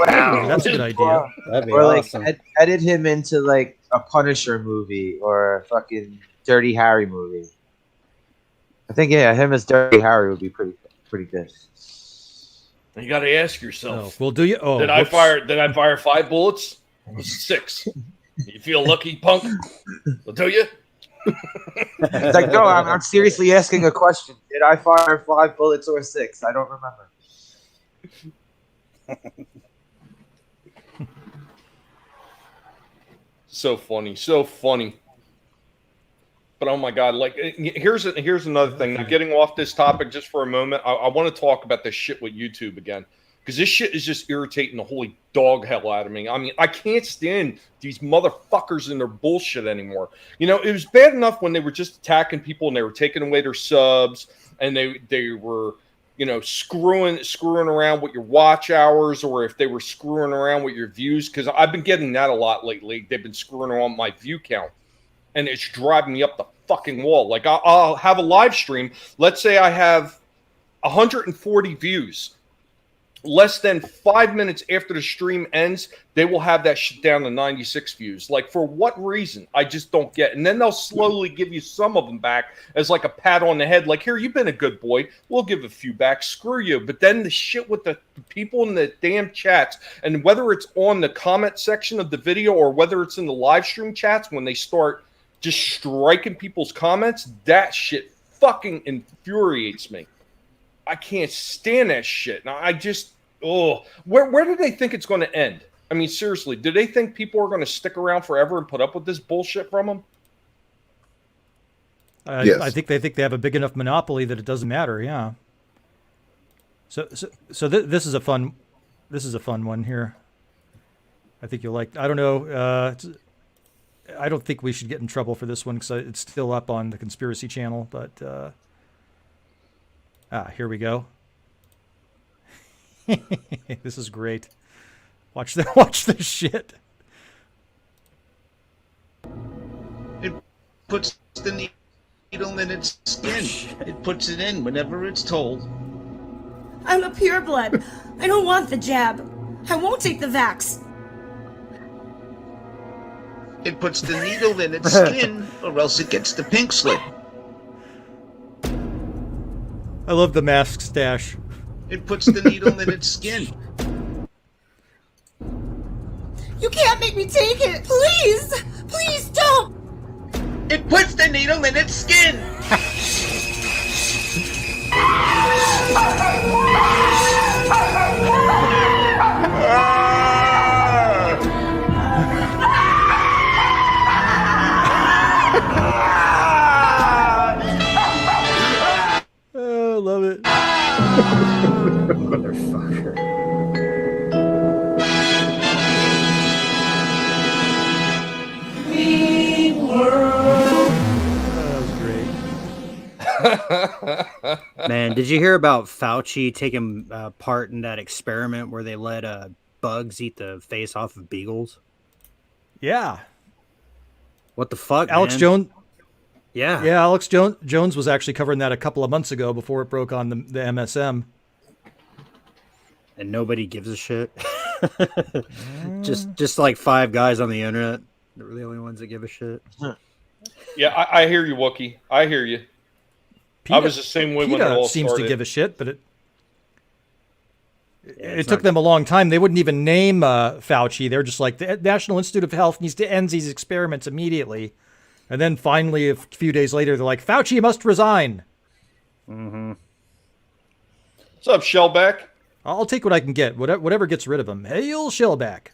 Speaker 3: that's a good idea.
Speaker 5: That'd be
Speaker 2: or
Speaker 5: awesome.
Speaker 2: like edit him into like a Punisher movie or a fucking Dirty Harry movie. I think him as Dirty Harry would be pretty good.
Speaker 1: You got to ask yourself.
Speaker 3: Oh, well, do you? Oh,
Speaker 1: did I fire 5 bullets? It was 6. You feel lucky, punk? Well, do you?
Speaker 2: It's like, no, I'm seriously asking a question. Did I fire 5 bullets or 6? I don't remember.
Speaker 1: So funny. But oh my God, like here's another thing. Now, getting off this topic just for a moment, I want to talk about this shit with YouTube again. Because this shit is just irritating the holy dog hell out of me. I mean, I can't stand these motherfuckers and their bullshit anymore. You know, it was bad enough when they were just attacking people and they were taking away their subs and they were, you know, screwing around with your watch hours, or if they were screwing around with your views. Because I've been getting that a lot lately. They've been screwing around my view count. And it's driving me up the fucking wall. Like, I'll have a live stream. Let's say I have 140 views. Less than 5 minutes after the stream ends, they will have that shit down to 96 views. Like, for what reason? I just don't get. And then they'll slowly give you some of them back as like a pat on the head. Like, here, you've been a good boy. We'll give a few back. Screw you. But then the shit with the people in the damn chats, and whether it's on the comment section of the video or whether it's in the live stream chats, when they start just striking people's comments, that shit fucking infuriates me. I can't stand that shit. Now, where do they think it's going to end? I mean, seriously, do they think people are going to stick around forever and put up with this bullshit from them?
Speaker 3: Yes. I think they have a big enough monopoly that it doesn't matter. Yeah. So this is a fun one here. I think you'll like. I don't know. I don't think we should get in trouble for this one because it's still up on the Conspiracy Channel, but. Here we go. This is great. Watch the shit.
Speaker 11: It puts the needle in its skin. It puts it in whenever it's told.
Speaker 12: I'm a pureblood. I don't want the jab. I won't take the vax.
Speaker 11: It puts the needle in its skin, or else it gets the pink slip.
Speaker 3: I love the mask stash.
Speaker 11: It puts the needle in its skin.
Speaker 12: You can't make me take it! Please! Please don't!
Speaker 11: It puts the needle in its skin!
Speaker 3: Oh, I love it.
Speaker 5: Motherfucker. Man, did you hear about Fauci taking part in that experiment where they let bugs eat the face off of beagles?
Speaker 3: Yeah.
Speaker 5: What the fuck,
Speaker 3: Alex
Speaker 5: man?
Speaker 3: Jones.
Speaker 5: Yeah.
Speaker 3: Yeah, Alex Jones was actually covering that a couple of months ago before it broke on the MSM.
Speaker 5: And nobody gives a shit. just like 5 guys on the internet. They're the only ones that give a shit.
Speaker 1: Yeah, I hear you, Wookie. I hear you. I was the same way when it all
Speaker 3: seems
Speaker 1: started.
Speaker 3: to give a shit, but it took them a long time. They wouldn't even name Fauci. They're just like, the National Institute of Health needs to end these experiments immediately. And then finally, a few days later, they're like, Fauci must resign.
Speaker 5: Mm-hmm.
Speaker 1: What's up, Shellback?
Speaker 3: I'll take what I can get. Whatever gets rid of him. Hail Shellback.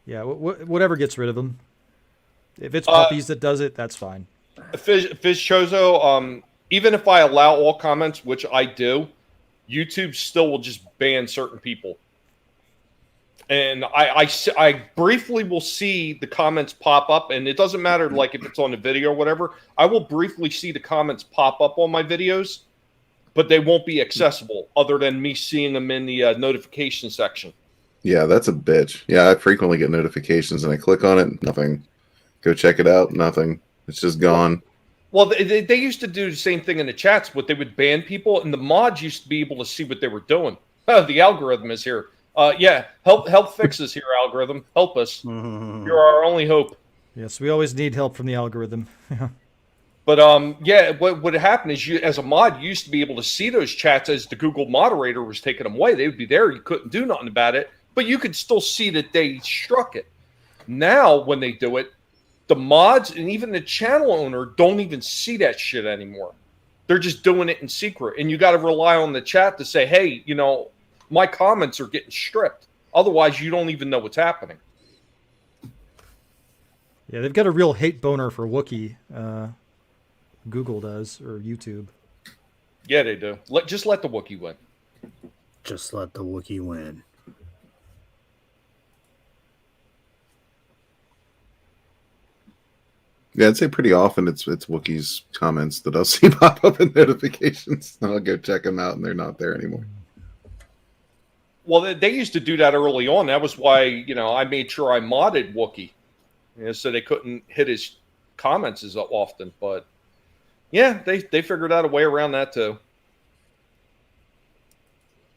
Speaker 3: Yeah, whatever gets rid of them. If it's puppies that does it, that's fine.
Speaker 1: Fizz Chozo, even if I allow all comments, which I do, YouTube still will just ban certain people. And I briefly will see the comments pop up, and it doesn't matter like if it's on the video or whatever. I will briefly see the comments pop up on my videos, but they won't be accessible other than me seeing them in the notification section.
Speaker 4: Yeah, that's a bitch. Yeah, I frequently get notifications, and I click on it, nothing. Go check it out, nothing. It's just gone.
Speaker 1: Well, they used to do the same thing in the chats, but they would ban people, and the mods used to be able to see what they were doing. Oh, the algorithm is here. Yeah, help fix us here, algorithm. Help us. You're our only hope.
Speaker 3: Yes, we always need help from the algorithm.
Speaker 1: But yeah, what happened is you, as a mod, you used to be able to see those chats as the Google moderator was taking them away. They would be there. You couldn't do nothing about it, but you could still see that they struck it. Now, when they do it, the mods and even the channel owner don't even see that shit anymore. They're just doing it in secret, and you got to rely on the chat to say, "Hey, you know, my comments are getting stripped." Otherwise, you don't even know what's happening.
Speaker 3: Yeah, they've got a real hate boner for Wookiee. Google does, or YouTube.
Speaker 1: Yeah, they do. Just let the Wookiee win.
Speaker 5: Just let the Wookiee win.
Speaker 4: Yeah, I'd say pretty often it's Wookiee's comments that I'll see pop up in notifications. And I'll go check them out, and they're not there anymore.
Speaker 1: Well, they used to do that early on. That was why, you know, I made sure I modded Wookiee, you know, so they couldn't hit his comments as often. But yeah, they figured out a way around that too.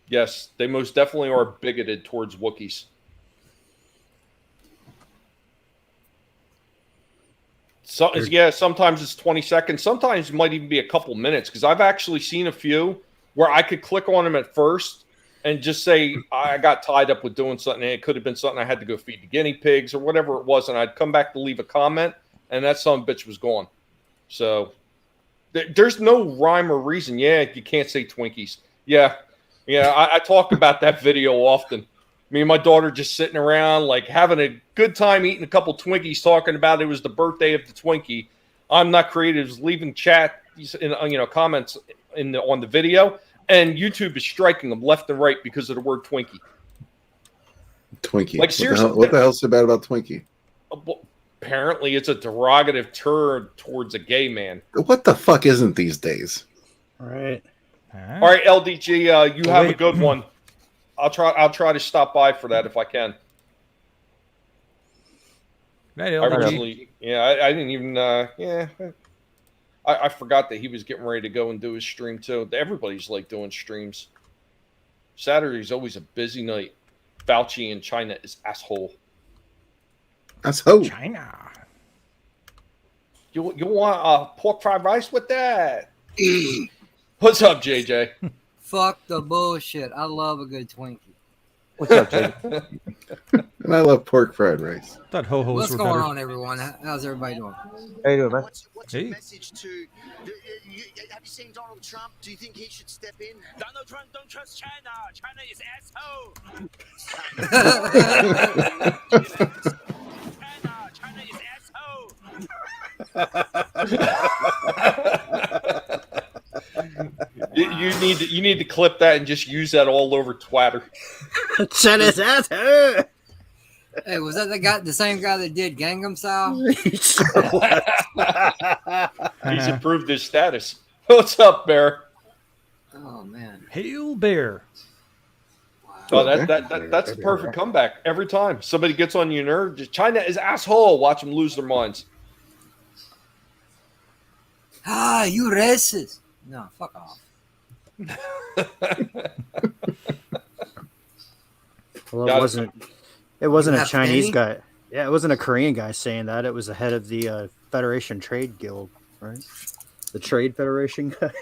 Speaker 1: Yes, they most definitely are bigoted towards Wookiees. So yeah, sometimes it's 20 seconds. Sometimes it might even be a couple minutes, because I've actually seen a few where I could click on them at first and just say I got tied up with doing something. And it could have been something I had to go feed the guinea pigs or whatever it was, and I'd come back to leave a comment, and that son of a bitch was gone. So there's no rhyme or reason. Yeah, you can't say Twinkies. Yeah, I talk about that video often. Me and my daughter just sitting around, like having a good time eating a couple Twinkies, talking about it was the birthday of the Twinkie. I'm not creative, just leaving chat, comments on the video, and YouTube is striking them left and right because of the word Twinkie.
Speaker 4: Twinkie.
Speaker 1: Like seriously,
Speaker 4: what the hell's so bad about Twinkie?
Speaker 1: Well, apparently, it's a derogative term towards a gay man.
Speaker 4: What the fuck isn't these days?
Speaker 5: All right.
Speaker 1: All right, LDG, you have a good one. I'll try to stop by for that if I can.
Speaker 3: Right, LDG.
Speaker 1: I didn't even. I forgot that he was getting ready to go and do his stream too. Everybody's like doing streams. Saturday's always a busy night. Fauci in China is asshole.
Speaker 4: Asshole.
Speaker 3: China.
Speaker 1: You want pork fried rice with that? What's up, JJ?
Speaker 13: Fuck the bullshit. I love a good Twinkie.
Speaker 2: What's up, JJ?
Speaker 4: And I love pork fried rice.
Speaker 3: Thought ho-hos
Speaker 13: What's
Speaker 3: were
Speaker 13: going
Speaker 3: better.
Speaker 13: on, everyone? How's everybody doing?
Speaker 2: How you doing, man?
Speaker 14: What's your message to? Have you seen Donald Trump? Do you think he should step in?
Speaker 7: Donald Trump, don't trust China. China is asshole. China is asshole.
Speaker 1: You need to clip that and just use that all over Twitter.
Speaker 5: China's asshole.
Speaker 13: Hey, was that the same guy that did Gangnam Style?
Speaker 1: He's improved his status. What's up, Bear?
Speaker 13: Oh man.
Speaker 3: Hail Bear.
Speaker 1: Oh, that's a perfect comeback every time. Somebody gets on your nerve. Just China is asshole. Watch them lose their minds.
Speaker 13: Ah, you racist. No, fuck off.
Speaker 5: Well, it wasn't a Chinese guy. Yeah, it wasn't a Korean guy saying that. It was the head of the Federation Trade Guild, right? The Trade Federation guy.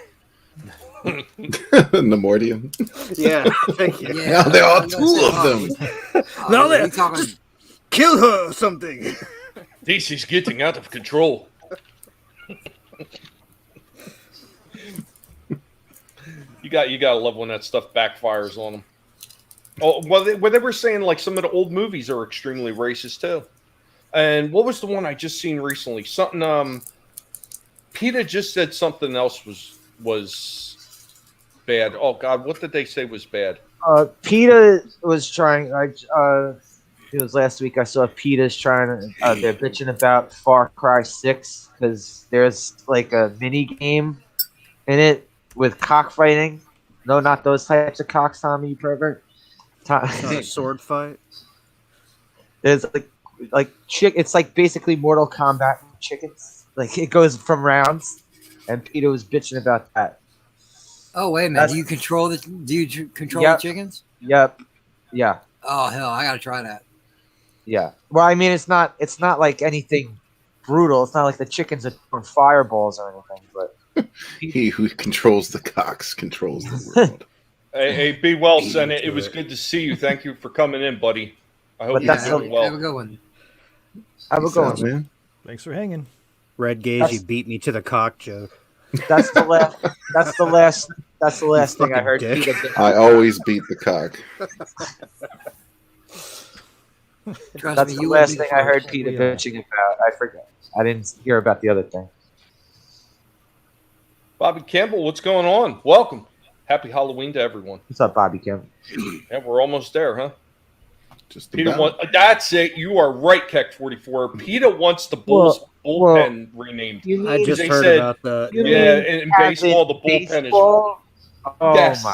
Speaker 4: Nemordian.
Speaker 5: Yeah, thank you.
Speaker 4: Yeah, now there are two of them.
Speaker 5: Now they just kill her or something.
Speaker 1: This is getting out of control. You gotta love when that stuff backfires on them. Oh, well, they were saying like some of the old movies are extremely racist too. And what was the one I just seen recently? Something. PETA just said something else was bad. Oh God, what did they say was bad?
Speaker 2: PETA was trying. It was last week. I saw PETA's trying to. They're bitching about Far Cry 6 because there's like a mini game in it with cockfighting. No, not those types of cocks, Tommy, you pervert.
Speaker 5: It's not a sword fight.
Speaker 2: There's it's like basically Mortal Kombat with chickens. Like it goes from rounds, and PETA was bitching about that.
Speaker 13: Oh wait a minute! Do you control the
Speaker 2: Yep.
Speaker 13: chickens?
Speaker 2: Yep. Yeah.
Speaker 13: Oh hell! I gotta try that.
Speaker 2: Yeah. Well, I mean, it's not like anything brutal. It's not like the chickens are throwing fireballs or anything. But
Speaker 4: he who controls the cocks controls the world.
Speaker 1: Hey, be well, Senate. It was good to see you. Thank you for coming in, buddy. I hope you're doing well.
Speaker 13: Have a good one.
Speaker 2: Have a good one,
Speaker 4: man.
Speaker 3: Thanks for hanging.
Speaker 5: Red Gage, you beat me to the cock joke.
Speaker 2: That's the last. That's the last thing I heard.
Speaker 4: I always beat the cock.
Speaker 2: That's the last thing I heard PETA bitching about. I forget. I didn't hear about the other thing.
Speaker 1: Bobby Campbell, what's going on? Welcome. Happy Halloween to everyone.
Speaker 2: What's up, Bobby Campbell?
Speaker 1: Yeah, we're almost there, huh?
Speaker 4: Just
Speaker 1: that's it. You are right, Keck 44. PETA wants the Bulls bullpen renamed.
Speaker 5: I just heard about that.
Speaker 1: Yeah, in baseball, the bullpen is.
Speaker 2: Oh
Speaker 1: yes.
Speaker 2: my.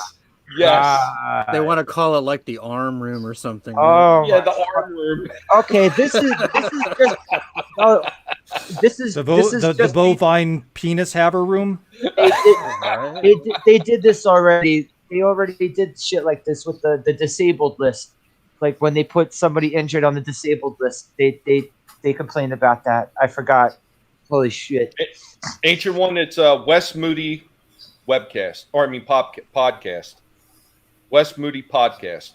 Speaker 1: Yes.
Speaker 5: They want to call it like the arm room or something.
Speaker 2: Oh
Speaker 1: yeah, the arm room.
Speaker 2: Okay, this is just. Oh, this is
Speaker 3: the bovine penis haver room.
Speaker 2: They did this already. They already did shit like this with the disabled list. Like when they put somebody injured on the disabled list, they complained about that. I forgot. Holy shit!
Speaker 1: Ancient one. It's Wes Moody webcast, or I mean podcast. Wes Moody podcast.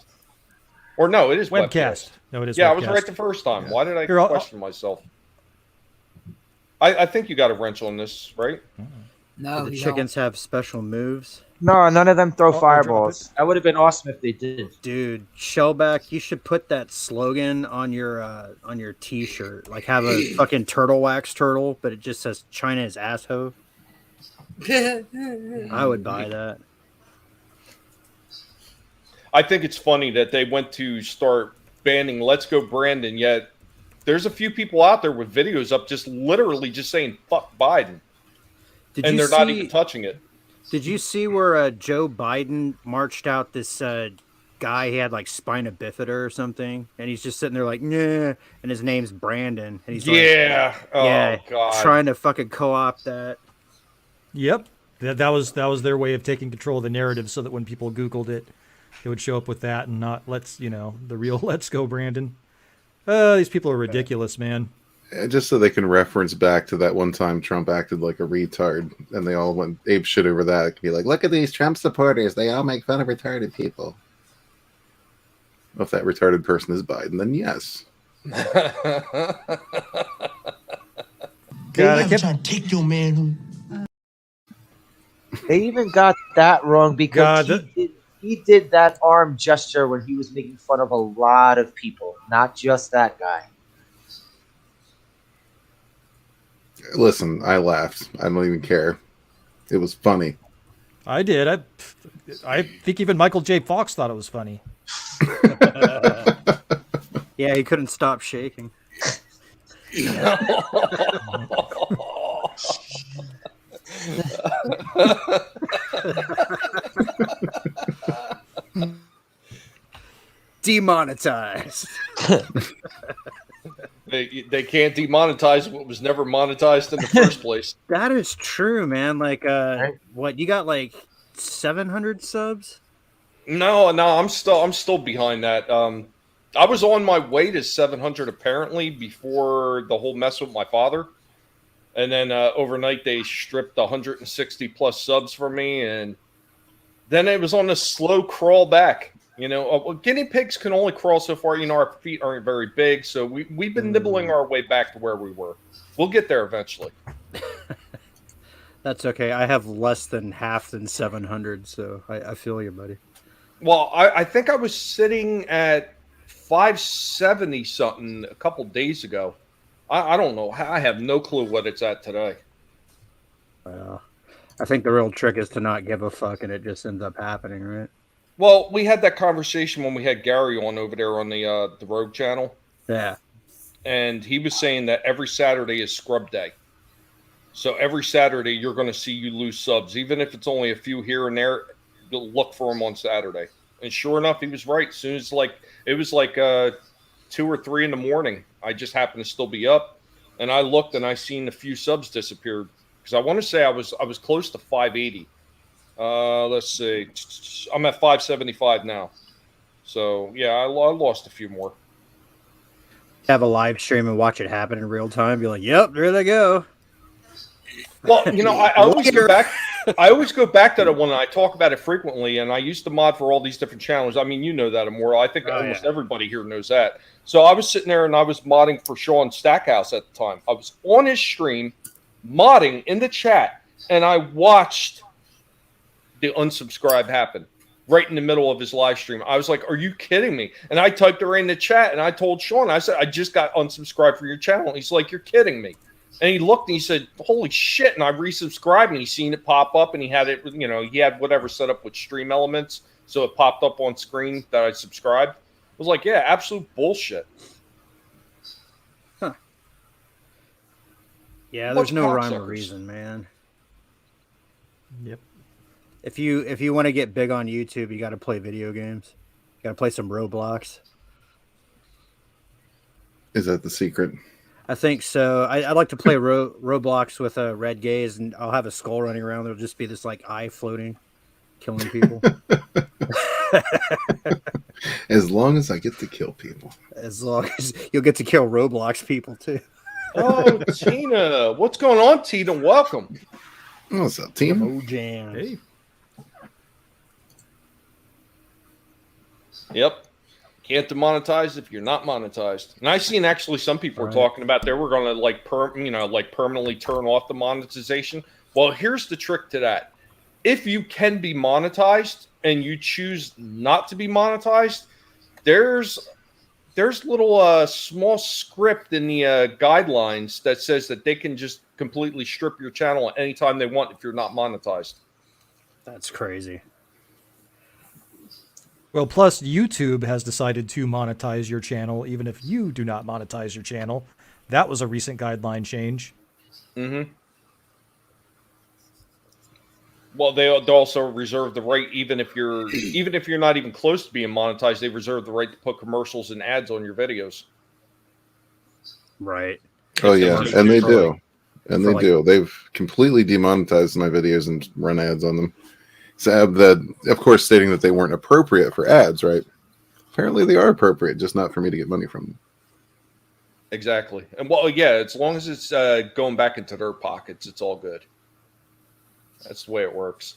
Speaker 1: Or no, it is webcast.
Speaker 3: No, it is.
Speaker 1: Yeah,
Speaker 3: webcast.
Speaker 1: I was right the first time.
Speaker 3: Yeah.
Speaker 1: Why did I
Speaker 3: Here,
Speaker 1: question myself? I think you got a wrench on this, right?
Speaker 13: No,
Speaker 5: the chickens have special moves.
Speaker 2: No, none of them throw fireballs. That would have been awesome if they did.
Speaker 5: Dude, Shellback, you should put that slogan on your T-shirt. Like have a fucking turtle wax turtle, but it just says China is asshole. I would buy that.
Speaker 1: I think it's funny that they went to start banning Let's Go Brandon, yet there's a few people out there with videos up just literally just saying fuck Biden. And they're not even touching it.
Speaker 5: Did you see where Joe Biden marched out this guy? He had like spina bifida or something, and he's just sitting there like, nah, and his name's Brandon, and he's
Speaker 1: like, God,
Speaker 5: trying to fucking co-opt that.
Speaker 3: Yep, that was their way of taking control of the narrative, so that when people Googled it, it would show up with that and not the real Let's Go Brandon. These people are ridiculous, man.
Speaker 4: Just so they can reference back to that one time Trump acted like a retard, and they all went ape shit over that. It could be like, look at these Trump supporters; they all make fun of retarded people. Well, if that retarded person is Biden, then yes.
Speaker 2: God,
Speaker 14: I'm trying to take your man home.
Speaker 2: They even got that wrong because he did that arm gesture when he was making fun of a lot of people, not just that guy.
Speaker 4: Listen, I laughed. I don't even care. It was funny.
Speaker 3: I did. I think even Michael J. Fox thought it was funny.
Speaker 5: Yeah, he couldn't stop shaking. Demonetized.
Speaker 1: They can't demonetize what was never monetized in the first place.
Speaker 5: That is true, man. Like, what you got? Like 700 subs?
Speaker 1: No, I'm still behind that. I was on my way to 700 apparently before the whole mess with my father, and then overnight they stripped 160 plus subs from me, and then it was on a slow crawl back. Guinea pigs can only crawl so far. Our feet aren't very big, so we've been nibbling our way back to where we were. We'll get there eventually.
Speaker 5: That's okay. I have less than half than 700, so I feel you, buddy.
Speaker 1: Well, I think I was sitting at 570 something a couple days ago. I don't know. I have no clue what it's at today.
Speaker 5: Well, I think the real trick is to not give a fuck, and it just ends up happening, right?
Speaker 1: Well, we had that conversation when we had Gary on over there on the Rogue channel.
Speaker 5: Yeah.
Speaker 1: And he was saying that every Saturday is scrub day. So every Saturday you're going to see you lose subs, even if it's only a few here and there. You'll look for them on Saturday. And sure enough, he was right. As soon as it was 2 or 3 in the morning, I just happened to still be up, and I looked and I seen a few subs disappeared because I want to say I was close to 580. Let's see, I'm at 575 now. So yeah, I lost a few more.
Speaker 5: Have a live stream and watch it happen in real time. Be like, "Yep, there they go."
Speaker 1: Well, I always go back. I always go back to that one. And I talk about it frequently, and I used to mod for all these different channels. I mean, you know that, Amora. I think almost everybody here knows that. So I was sitting there and I was modding for Sean Stackhouse at the time. I was on his stream, modding in the chat, and I watched the unsubscribe happen right in the middle of his live stream. I was like, "Are you kidding me?" And I typed it right in the chat, and I told Sean, I said, "I just got unsubscribed for your channel." And he's like, "You're kidding me." And he looked and he said, "Holy shit." And I resubscribed and he seen it pop up and he had it, he had whatever set up with Stream Elements. So it popped up on screen that I subscribed. I was like, yeah, absolute bullshit.
Speaker 5: Huh. Yeah, there's no rhyme or reason, man.
Speaker 3: Yep.
Speaker 5: If you want to get big on YouTube, you got to play video games. You got to play some Roblox.
Speaker 4: Is that the secret?
Speaker 5: I think so. I like to play Roblox with a red gaze, and I'll have a skull running around. There'll just be this eye floating, killing people.
Speaker 4: As long as I get to kill people.
Speaker 5: As long as you'll get to kill Roblox people too.
Speaker 1: Oh, Tina, what's going on, Tina? Welcome.
Speaker 4: What's up, Tina?
Speaker 5: Oh, jam.
Speaker 3: Hey.
Speaker 1: Yep. Can't demonetize if you're not monetized. And I seen actually some people were talking about they were going to permanently turn off the monetization. Well, here's the trick to that. If you can be monetized and you choose not to be monetized, there's little small script in the guidelines that says that they can just completely strip your channel at any time they want if you're not monetized.
Speaker 5: That's crazy.
Speaker 3: Well, plus YouTube has decided to monetize your channel, even if you do not monetize your channel. That was a recent guideline change.
Speaker 1: Mm-hmm. Well, they also reserve the right, even if you're not even close to being monetized, they reserve the right to put commercials and ads on your videos.
Speaker 5: Right.
Speaker 4: Oh yeah, and they do, and they do. They've completely demonetized my videos and run ads on them. So that, of course, stating that they weren't appropriate for ads, right? Apparently, they are appropriate, just not for me to get money from them.
Speaker 1: Exactly, and well, yeah, as long as it's going back into their pockets, it's all good. That's the way it works.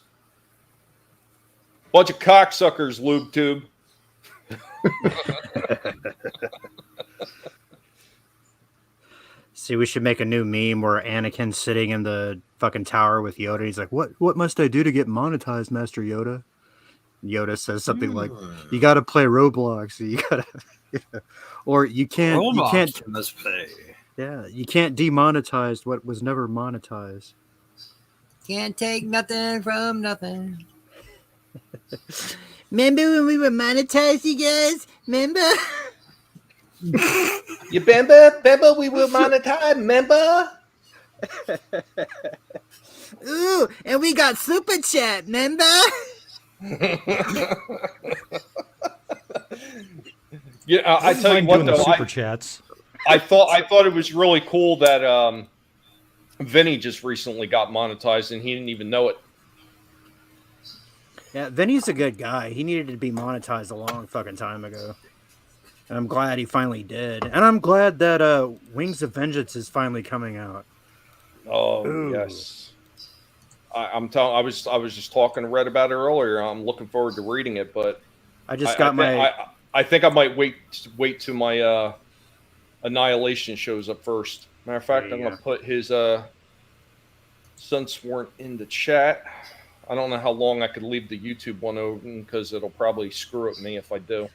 Speaker 1: Bunch of cocksuckers, LubeTube.
Speaker 5: See, we should make a new meme where Anakin's sitting in the fucking tower with Yoda. He's like, "What must I do to get monetized, Master Yoda?" Yoda says something like, "You got to play Roblox. You got to, or you can't.
Speaker 13: Roblox,
Speaker 5: you can't.
Speaker 13: you must play.
Speaker 5: Yeah, you can't demonetize what was never monetized.
Speaker 13: Can't take nothing from nothing."
Speaker 5: Remember when we were monetized, you guys? Remember?
Speaker 1: You remember we will monetize, remember?
Speaker 5: Ooh, and we got super chat, remember?
Speaker 1: Yeah, I tell you what, though,
Speaker 3: super chats.
Speaker 1: I thought it was really cool that Vinny just recently got monetized and he didn't even know it.
Speaker 5: Yeah, Vinny's a good guy. He needed to be monetized a long fucking time ago. And I'm glad he finally did. And I'm glad that Wings of Vengeance is finally coming out.
Speaker 1: Oh,
Speaker 5: Ooh.
Speaker 1: yes. I'm telling. I was just talking to Red about it earlier. I'm looking forward to reading it, but
Speaker 5: I
Speaker 1: think I might wait till my Annihilation shows up first. Matter of fact, I'm gonna put his Sunsworn in the chat. I don't know how long I could leave the YouTube one open because it'll probably screw at me if I do.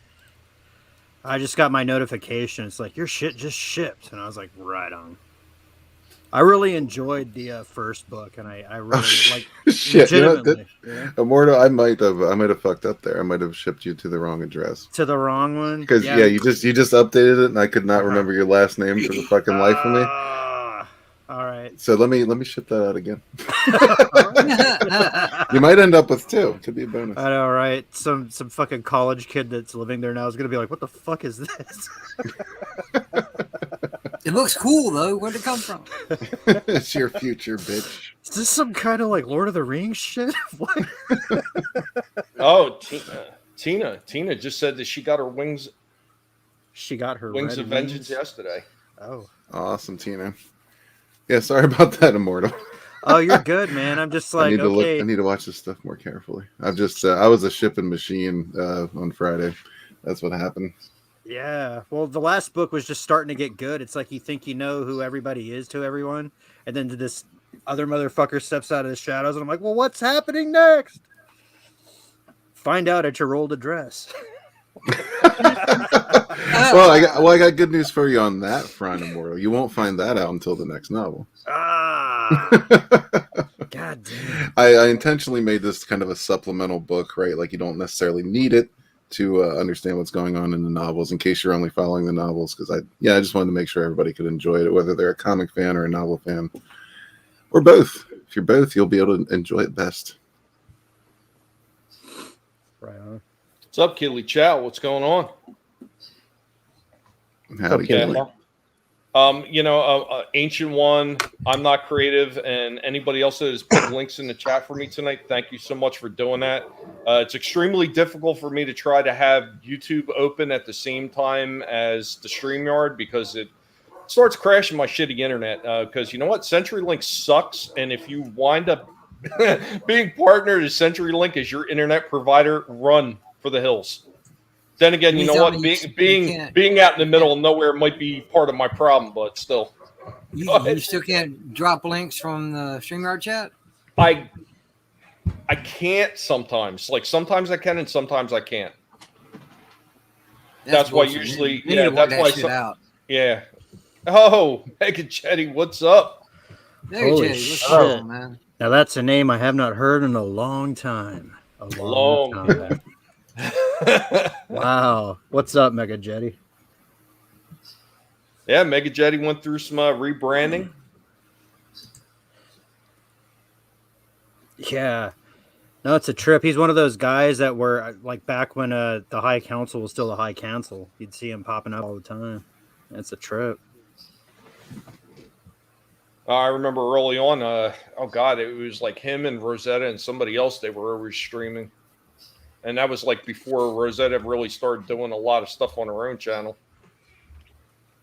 Speaker 5: I just got my notification. It's like, your shit just shipped. And I was like, right on. I really enjoyed the first book, and I really like
Speaker 4: shit.
Speaker 5: legitimately.
Speaker 4: Immortal, I might have fucked up there. I might have shipped you to the wrong address.
Speaker 5: To the wrong one?
Speaker 4: Because you just updated it, and I could not remember your last name for the fucking life of me.
Speaker 5: All right.
Speaker 4: So let me ship that out again. You might end up with 2. Could be a bonus.
Speaker 5: I know, right? Some fucking college kid that's living there now is gonna be like, "What the fuck is this?"
Speaker 13: It looks cool though. Where'd it come from?
Speaker 4: It's your future, bitch.
Speaker 5: Is this some kind of like Lord of the Rings shit? What?
Speaker 1: Oh, Tina just said that she got her wings.
Speaker 5: She got her
Speaker 1: wings
Speaker 5: red
Speaker 1: of vengeance yesterday.
Speaker 5: Oh,
Speaker 4: awesome, Tina. Yeah, sorry about that, Immortal.
Speaker 5: Oh, you're good, man. I'm just like,
Speaker 4: I need to watch this stuff more carefully. I've just I was a shipping machine on Friday. That's what happened.
Speaker 5: Yeah. Well, the last book was just starting to get good. It's like you think you know who everybody is to everyone, and then this other motherfucker steps out of the shadows, and I'm like, well, what's happening next? Find out at your old address.
Speaker 4: Well, I got good news for you on that front, Immortal. You won't find that out until the next novel.
Speaker 5: God damn.
Speaker 4: I intentionally made this kind of a supplemental book, right? Like you don't necessarily need it to understand what's going on in the novels, in case you're only following the novels. Because I just wanted to make sure everybody could enjoy it, whether they're a comic fan or a novel fan, or both. If you're both, you'll be able to enjoy it best.
Speaker 5: Right on.
Speaker 1: What's up, Killy Chow? What's going on?
Speaker 4: Howdy, Killy.
Speaker 1: Ancient One, I'm Not Creative, and anybody else that has put links in the chat for me tonight, thank you so much for doing that. It's extremely difficult for me to try to have YouTube open at the same time as the StreamYard because it starts crashing my shitty internet. Because you know what? CenturyLink sucks, and if you wind up being partnered to CenturyLink as your internet provider, run for the hills. Then again, you know what? Being out in the middle of nowhere might be part of my problem, but still.
Speaker 13: You still can't drop links from the StreamYard chat?
Speaker 1: I can't sometimes. Like sometimes I can and sometimes I can't. That's why usually that's why yeah. Oh, Mega Jetty, what's up?
Speaker 5: Holy shit, man. Now that's a name I have not heard in a long time. A long time. Wow. What's up, Mega Jetty?
Speaker 1: Yeah, Mega Jetty went through some rebranding.
Speaker 5: Yeah. No, it's a trip. He's one of those guys that were like back when the High Council was still the High Council. You'd see him popping up all the time. It's a trip.
Speaker 1: I remember early on, it was like him and Rosetta and somebody else. They were always streaming. And that was like before Rosetta really started doing a lot of stuff on her own channel.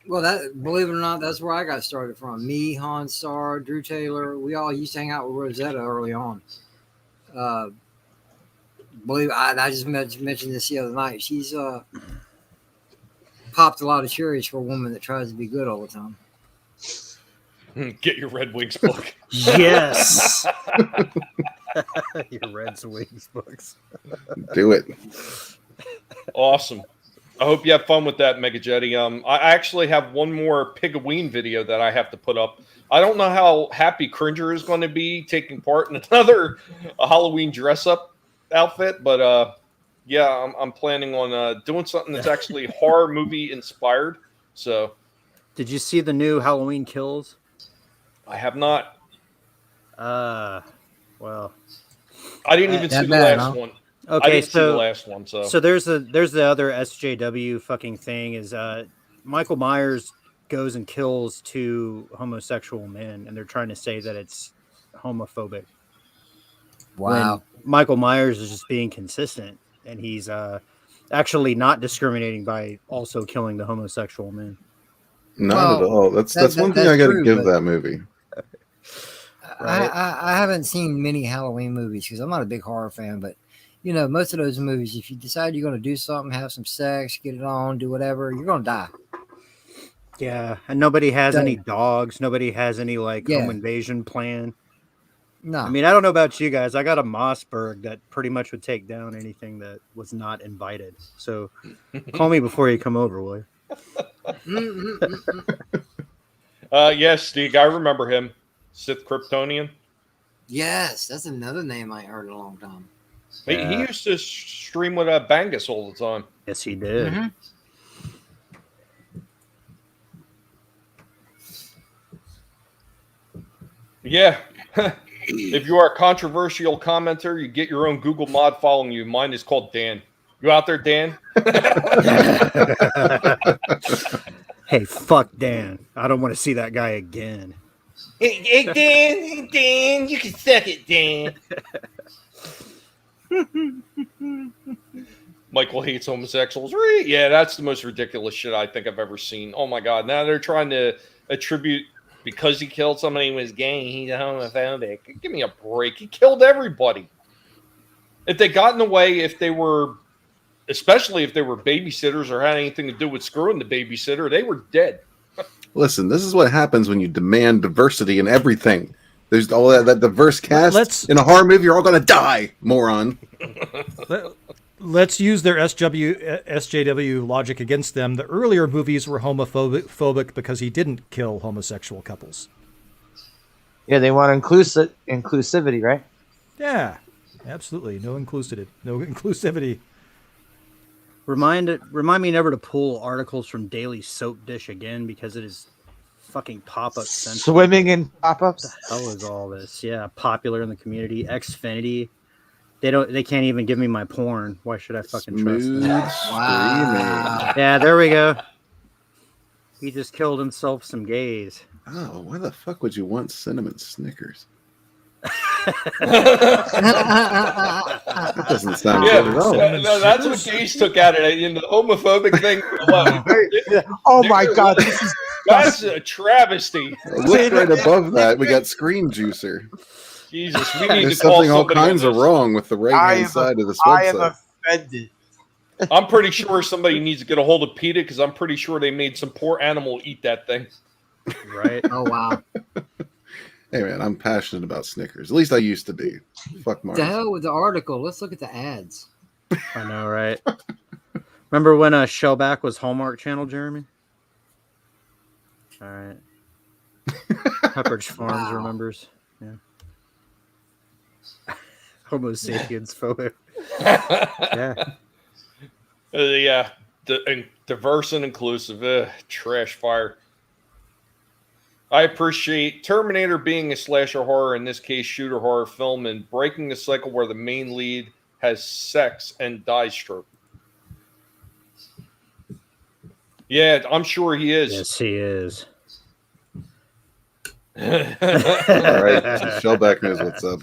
Speaker 13: Well, believe it or not, that's where I got started from. Me, Hans Starr, Drew Taylor, we all used to hang out with Rosetta early on. I just mentioned this the other night. She's popped a lot of cherries for a woman that tries to be good all the time.
Speaker 1: Get your Red Wings book.
Speaker 5: Yes. Your Red Wings books.
Speaker 4: Do it.
Speaker 1: Awesome. I hope you have fun with that, Mega Jetty. I actually have one more Pigaween video that I have to put up. I don't know how happy Cringer is going to be taking part in another Halloween dress-up outfit, but I'm planning on doing something that's actually horror movie inspired. So,
Speaker 5: did you see the new Halloween Kills?
Speaker 1: I have not.
Speaker 5: Well,
Speaker 1: I didn't even see the last one.
Speaker 5: Okay,
Speaker 1: I didn't see the last one. So
Speaker 5: there's the other SJW fucking thing is Michael Myers goes and kills 2 homosexual men, and they're trying to say that it's homophobic.
Speaker 13: Wow.
Speaker 5: When Michael Myers is just being consistent, and he's actually not discriminating by also killing the homosexual men.
Speaker 4: Not at all. That's one thing I got to give that movie.
Speaker 13: Right. I haven't seen many Halloween movies because I'm not a big horror fan, but you know, most of those movies, if you decide you're going to do something, have some sex, get it on, do whatever, you're going to die.
Speaker 5: Yeah, and nobody has any dogs. Nobody has any home invasion plan.
Speaker 13: No.
Speaker 5: I mean, I don't know about you guys. I got a Mossberg that pretty much would take down anything that was not invited. So call me before you come over, will you?
Speaker 1: Yes, Steve, I remember him. Sith Kryptonian.
Speaker 13: Yes, that's another name I heard in a long time.
Speaker 1: He used to stream with Bangus all the time.
Speaker 5: Yes, he did.
Speaker 13: Mm-hmm.
Speaker 1: Yeah. If you are a controversial commenter, you get your own Google mod following you. Mine is called Dan. You out there, Dan?
Speaker 5: Hey, fuck Dan. I don't want to see that guy again.
Speaker 1: Hey, Dan, you can suck it, Dan. Michael hates homosexuals. Yeah, that's the most ridiculous shit I think I've ever seen. Oh my God. Now they're trying to attribute because he killed somebody who was gay, he's a homophobic. Give me a break. He killed everybody. If they got in the way, especially if they were babysitters or had anything to do with screwing the babysitter, they were dead.
Speaker 4: Listen, this is what happens when you demand diversity in everything. There's all that diverse cast in a horror movie. You're all going to die, moron.
Speaker 3: Let's use their SJW logic against them. The earlier movies were homophobic because he didn't kill homosexual couples.
Speaker 2: Yeah, they want inclusivity, right?
Speaker 3: Yeah, absolutely. No inclusivity.
Speaker 5: Remind me never to pull articles from Daily Soap Dish again because it is fucking pop-up central.
Speaker 2: Swimming in pop-ups.
Speaker 5: What the hell is all this? Yeah, popular in the community. Xfinity. They can't even give me my porn. Why should I fucking trust them?
Speaker 4: Wow.
Speaker 5: Yeah, there we go. He just killed himself some gays.
Speaker 4: Oh, why the fuck would you want cinnamon Snickers? That doesn't sound good at all.
Speaker 1: No, that's what gays took out of it. In the homophobic thing.
Speaker 2: Oh my God,
Speaker 1: that's a travesty.
Speaker 4: Look right above that. We got Screen Juicer.
Speaker 1: Jesus, we need
Speaker 4: There's
Speaker 1: to call
Speaker 4: something all
Speaker 1: somebody
Speaker 4: kinds of wrong with the right-hand side of this website.
Speaker 2: I am offended.
Speaker 1: I'm pretty sure somebody needs to get a hold of PETA because I'm pretty sure they made some poor animal eat that thing.
Speaker 5: Right?
Speaker 13: Oh, wow.
Speaker 4: Hey, man, I'm passionate about Snickers. At least I used to be. Fuck Mars.
Speaker 13: The hell with the article. Let's look at the ads.
Speaker 5: I know, right? Remember when Shellback was Hallmark Channel, Jeremy? All right. Pepperidge Farms remembers. Yeah. Homo sapiens photo. Yeah.
Speaker 1: Yeah. Diverse and inclusive. Trash fire. I appreciate Terminator being a slasher horror, in this case, shooter horror film, and breaking the cycle where the main lead has sex and dies stroke. Yeah, I'm sure he is.
Speaker 5: Yes, he is.
Speaker 4: All right, Shellback knows what's up.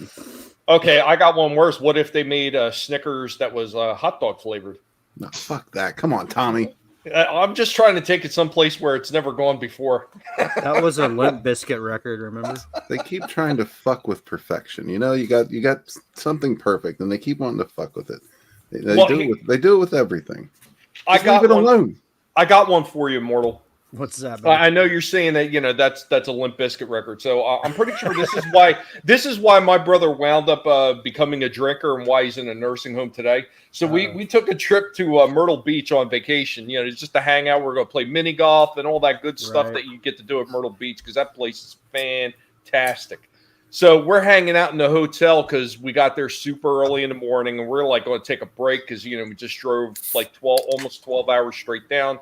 Speaker 1: Okay, I got one worse. What if they made Snickers that was hot dog flavored?
Speaker 4: No, fuck that. Come on, Tommy.
Speaker 1: I'm just trying to take it someplace where it's never gone before.
Speaker 5: That was a Limp Bizkit record, remember?
Speaker 4: They keep trying to fuck with perfection. You know, you got something perfect, and they keep wanting to fuck with it. They do it with everything. Just leave it alone.
Speaker 1: I got one for you, Immortal.
Speaker 5: What's that?
Speaker 1: I know you're saying that that's a Limp Bizkit record, so I'm pretty sure this is why my brother wound up becoming a drinker and why he's in a nursing home today. So we took a trip to Myrtle Beach on vacation. Just to hang out. We're going to play mini golf and all that good stuff that you get to do at Myrtle Beach because that place is fantastic. So we're hanging out in the hotel because we got there super early in the morning and we're like going to take a break because we just drove like almost 12 hours straight down.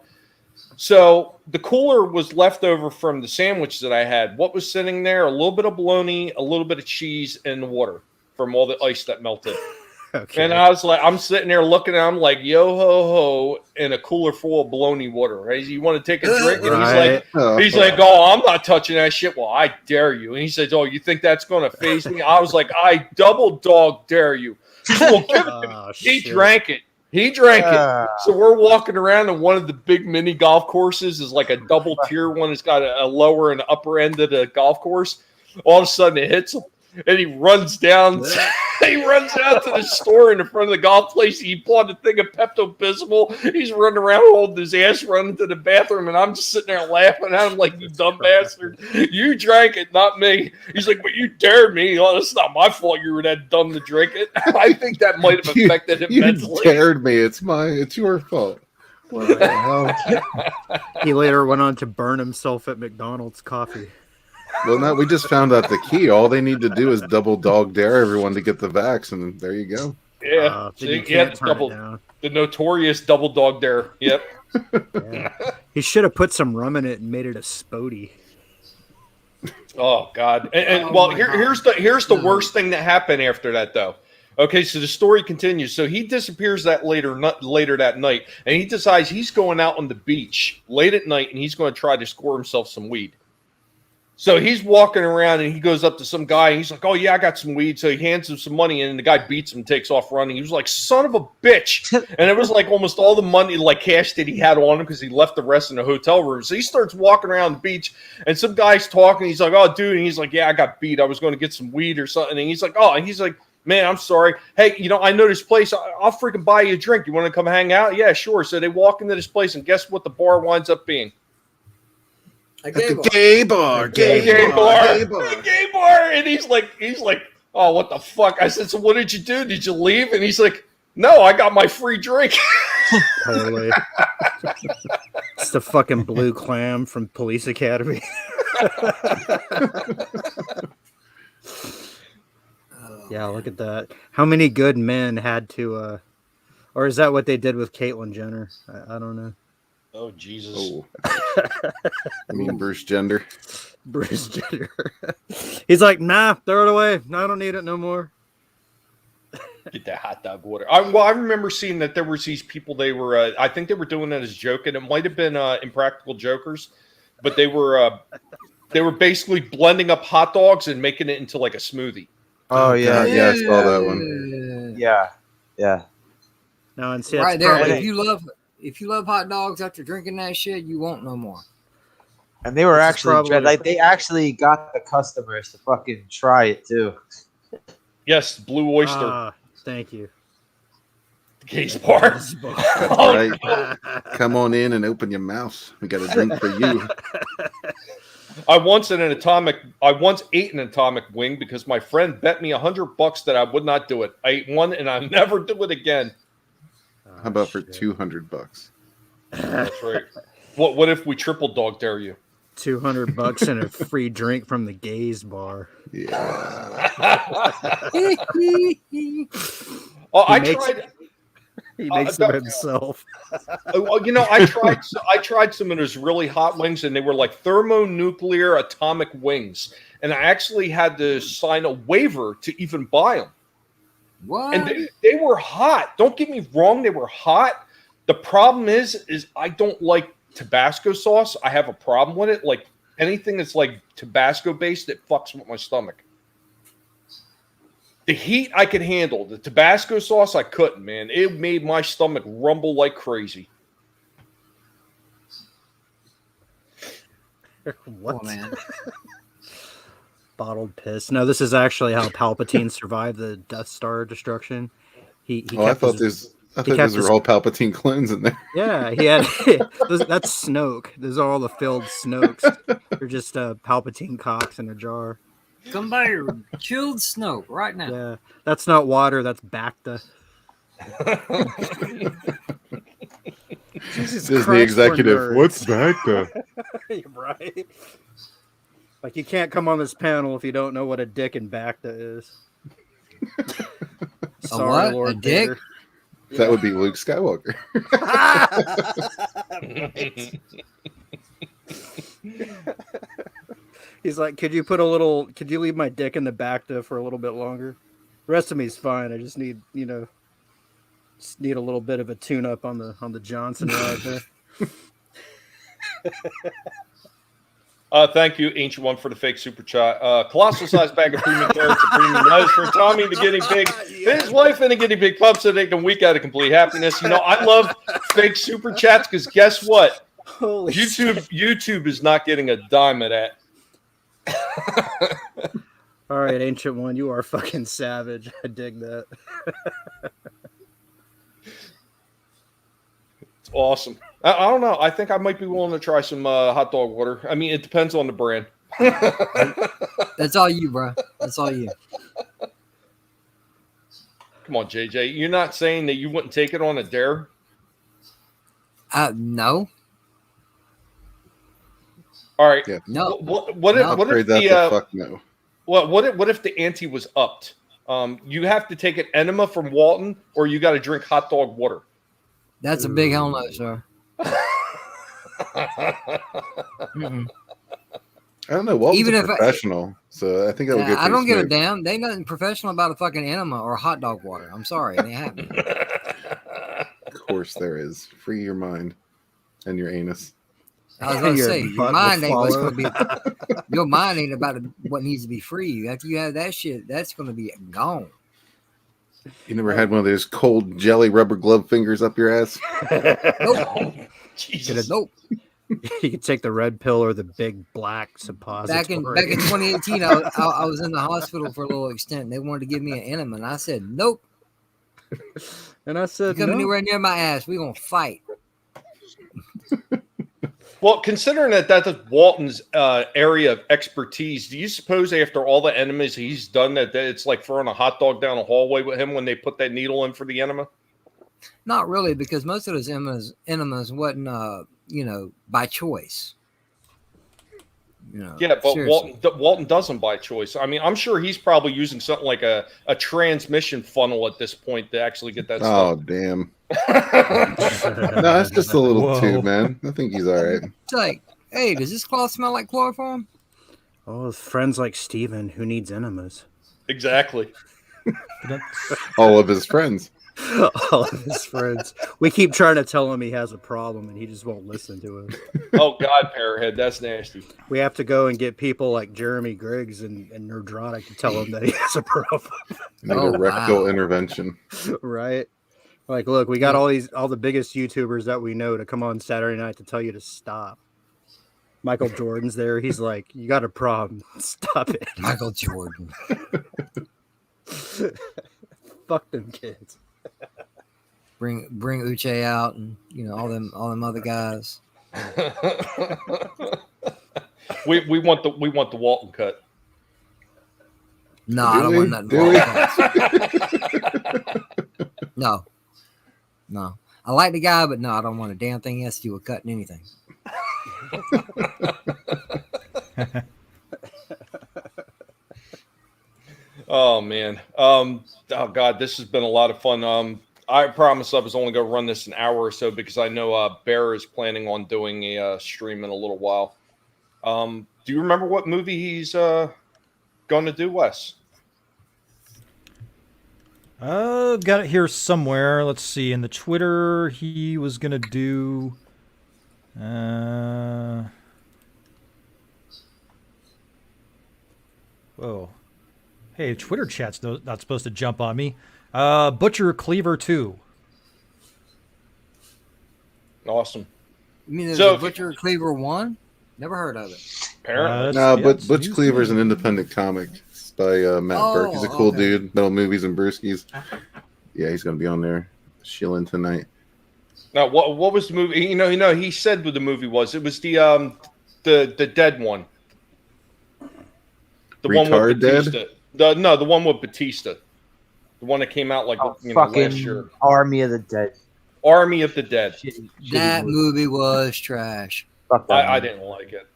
Speaker 1: So the cooler was left over from the sandwich that I had. What was sitting there? A little bit of bologna, a little bit of cheese, and the water from all the ice that melted. Okay. And I was like, I'm sitting there looking at him like, yo ho ho, in a cooler full of bologna water. Right? You want to take a drink? And he's like, oh, I'm not touching that shit. Well, I dare you. And he says, oh, you think that's going to faze me? I was like, I double dog dare you. Well, give it to me. He drank it. He drank it. So we're walking around, and one of the big mini golf courses is like a double tier one. It's got a lower and upper end of the golf course. All of a sudden, it hits him. and he runs down. He runs out to the store in the front of the golf place. He bought a thing of Pepto-Bismol. He's running around holding his ass, running to the bathroom, and I'm just sitting there laughing at him like, you dumb bastard. You drank it, not me. He's like, but you dared me. Oh, it's not my fault you were that dumb to drink it. I think that might have affected him mentally.
Speaker 4: You dared me. It's your fault.
Speaker 5: What the hell? He later went on to burn himself at McDonald's coffee.
Speaker 4: Well, no, we just found out the key. All they need to do is double dog dare everyone to get the vax, and there you go.
Speaker 1: Yeah, the notorious double dog dare. Yep.
Speaker 5: Yeah. He should have put some rum in it and made it a Spodie.
Speaker 1: Oh God! Here's the worst thing that happened after that, though. Okay, so the story continues. So he disappears later that night, and he decides he's going out on the beach late at night, and he's going to try to score himself some weed. So he's walking around, and he goes up to some guy, and he's like, oh, yeah, I got some weed. So he hands him some money, and the guy beats him and takes off running. He was like, son of a bitch. And it was like almost all the money, like cash that he had on him because he left the rest in the hotel room. So he starts walking around the beach, and some guy's talking. He's like, oh, dude. And he's like, yeah, I got beat. I was going to get some weed or something. And he's like, oh, and he's like, man, I'm sorry. Hey, I know this place. I'll freaking buy you a drink. You want to come hang out? Yeah, sure. So they walk into this place, and guess what the bar winds up being?
Speaker 11: A gay bar.
Speaker 1: And he's like, oh, what the fuck? I said, so what did you do? Did you leave? And he's like, no, I got my free drink.
Speaker 5: Totally. It's the fucking blue clam from Police Academy. Yeah, look at that. How many good men had to, or is that what they did with Caitlyn Jenner? I don't know.
Speaker 1: Oh, Jesus.
Speaker 4: Oh. I mean, Bruce Jenner.
Speaker 5: Bruce Jenner. He's like, nah, throw it away. No, I don't need it no more.
Speaker 1: Get that hot dog water. I remember seeing that there was these people, they were, I think they were doing that as a joke, and it might have been Impractical Jokers, but they were basically blending up hot dogs and making it into like a smoothie.
Speaker 2: Oh, yeah.
Speaker 4: Yeah, I saw that one.
Speaker 2: Yeah.
Speaker 5: No, and see,
Speaker 13: right there.
Speaker 5: probably...
Speaker 13: If you love hot dogs after drinking that shit, you won't no more.
Speaker 2: And they were they actually got the customers to fucking try it too.
Speaker 1: Yes, Blue Oyster.
Speaker 5: Thank you.
Speaker 1: Case bar.
Speaker 4: Right. Come on in and open your mouth. We got a drink for you.
Speaker 1: I once ate an atomic wing because my friend bet me $100 that I would not do it. I ate one and I'll never do it again.
Speaker 4: How about for $200?
Speaker 1: That's right. What if we triple dog dare you?
Speaker 5: $200 and a free drink from the gays bar.
Speaker 4: Yeah.
Speaker 5: He makes them himself.
Speaker 1: I tried some of those really hot wings, and they were like thermonuclear atomic wings. And I actually had to sign a waiver to even buy them.
Speaker 13: What?
Speaker 1: And they were hot. Don't get me wrong, they were hot. The problem is I don't like Tabasco sauce. I have a problem with it. Like anything that's like Tabasco based, it fucks with my stomach. The heat I could handle. The Tabasco sauce I couldn't, man. It made my stomach rumble like crazy.
Speaker 5: What?
Speaker 13: Oh, man.
Speaker 5: Bottled piss. No, this is actually how Palpatine survived the Death Star destruction.
Speaker 4: I thought these were all Palpatine clones in there.
Speaker 5: Yeah, he had that's Snoke. Those are all the filled Snokes. They're just Palpatine cocks in a jar.
Speaker 13: Come by here, chilled Snoke right now.
Speaker 5: Yeah, that's not water. That's Bacta.
Speaker 4: Disney executive. What's Bacta?
Speaker 5: Right. Like, you can't come on this panel if you don't know what a dick and Bacta is.
Speaker 13: Sorry, Lord, a dick?
Speaker 5: Vader.
Speaker 4: That would be Luke Skywalker.
Speaker 5: He's like, could you leave my dick in the Bacta for a little bit longer? The rest of me is fine. I just need, a little bit of a tune-up on the Johnson ride there.
Speaker 1: Thank you, Ancient One, for the fake super chat. Colossal size bag of premium carrots and premium lettuce for Tommy, the guinea pig, his wife, and the guinea pig pup, so they can week out of complete happiness. I love fake super chats because guess what? YouTube is not getting a dime of that.
Speaker 5: All right, Ancient One, you are fucking savage. I dig that.
Speaker 1: It's awesome. I don't know. I think I might be willing to try some hot dog water. I mean, it depends on the brand.
Speaker 13: That's all you, bro. That's all you.
Speaker 1: Come on, JJ. You're not saying that you wouldn't take it on a dare?
Speaker 13: No.
Speaker 1: All right.
Speaker 4: Yeah.
Speaker 13: No.
Speaker 1: What if the fuck no? What if the ante was upped? You have to take an enema from Walton, or you got to drink hot dog water.
Speaker 13: That's a big hell no, sir. Mm-mm.
Speaker 4: I don't know. Walton's
Speaker 13: Even
Speaker 4: a
Speaker 13: if
Speaker 4: professional, so I think that would get.
Speaker 13: I don't give a
Speaker 4: smooth.
Speaker 13: damn. They ain't nothing professional about a fucking enema or hot dog water. I'm sorry, it ain't happening.
Speaker 4: Of course, there is. Free your mind and your anus.
Speaker 13: I was going to
Speaker 5: Your
Speaker 13: say, your
Speaker 5: butt
Speaker 13: mind
Speaker 5: will
Speaker 13: ain't what's
Speaker 5: follow.
Speaker 13: going to be. Your mind ain't about what needs to be free. After you have that shit, that's going to be gone.
Speaker 4: You never had one of those cold jelly rubber glove fingers up your ass?
Speaker 13: Nope.
Speaker 1: Jesus.
Speaker 13: Nope.
Speaker 5: You could take the red pill or the big black suppository.
Speaker 13: Back in 2018, I was in the hospital for a little extent. They wanted to give me an enema, and I said, nope.
Speaker 5: And I said,
Speaker 13: You come
Speaker 5: no.
Speaker 13: anywhere near my ass, we're going to fight.
Speaker 1: Well, considering that that's Walton's area of expertise, do you suppose after all the enemas he's done that it's like throwing a hot dog down a hallway with him when they put that needle in for the enema?
Speaker 13: Not really, because most of those enemas wasn't, by choice.
Speaker 1: Yeah, but
Speaker 13: seriously.
Speaker 1: Walton doesn't by choice. I mean, I'm sure he's probably using something like a transmission funnel at this point to actually get that
Speaker 4: Oh,
Speaker 1: stuff.
Speaker 4: damn. No, that's just a little
Speaker 3: Whoa.
Speaker 4: tube, man. I think he's all right.
Speaker 13: It's like, hey, does this cloth smell like chloroform?
Speaker 5: Oh, friends like Steven who needs enemas.
Speaker 1: Exactly.
Speaker 4: All of his friends.
Speaker 5: All of his friends. We keep trying to tell him he has a problem and he just won't listen to us.
Speaker 1: Oh, God, Parrothead, that's nasty.
Speaker 5: We have to go and get people like Jeremy Griggs and Nerdrotic to tell him that he has a problem.
Speaker 4: Need a rectal intervention.
Speaker 5: Right? Like, look, we got all the biggest YouTubers that we know to come on Saturday night to tell you to stop. Michael Jordan's there. He's like, you got a problem. Stop it.
Speaker 13: Michael Jordan.
Speaker 5: Fuck them kids.
Speaker 13: Bring Uche out and all them other guys.
Speaker 1: we want the Walton cut.
Speaker 13: No, I don't want nothing.
Speaker 4: Do
Speaker 13: No. I like the guy, but no, I don't want a damn thing he has to do with cutting anything.
Speaker 1: Oh man. Oh God, this has been a lot of fun. I promise I was only going to run this an hour or so because I know Bear is planning on doing a stream in a little while. Do you remember what movie he's going to do, Wes?
Speaker 3: Got it here somewhere. Let's see. In the Twitter, he was going to do... Whoa. Hey, Twitter chat's not supposed to jump on me. Butcher Cleaver 2.
Speaker 1: Awesome.
Speaker 13: You mean there's
Speaker 1: So
Speaker 13: a Butcher Cleaver 1? Never heard of it.
Speaker 1: Apparently.
Speaker 4: No, but Butch Cleaver is an independent comic. It's by Matt Burke. He's a cool dude. Metal Movies and Brewskis. Yeah, he's going to be on there. Shilling tonight.
Speaker 1: Now, what was the movie? He said what the movie was. It was the dead one. The one with Batista. The one with Batista. The one that came out like last year.
Speaker 2: Army of the Dead.
Speaker 1: Army of the Dead.
Speaker 13: That movie was trash.
Speaker 1: I didn't like it.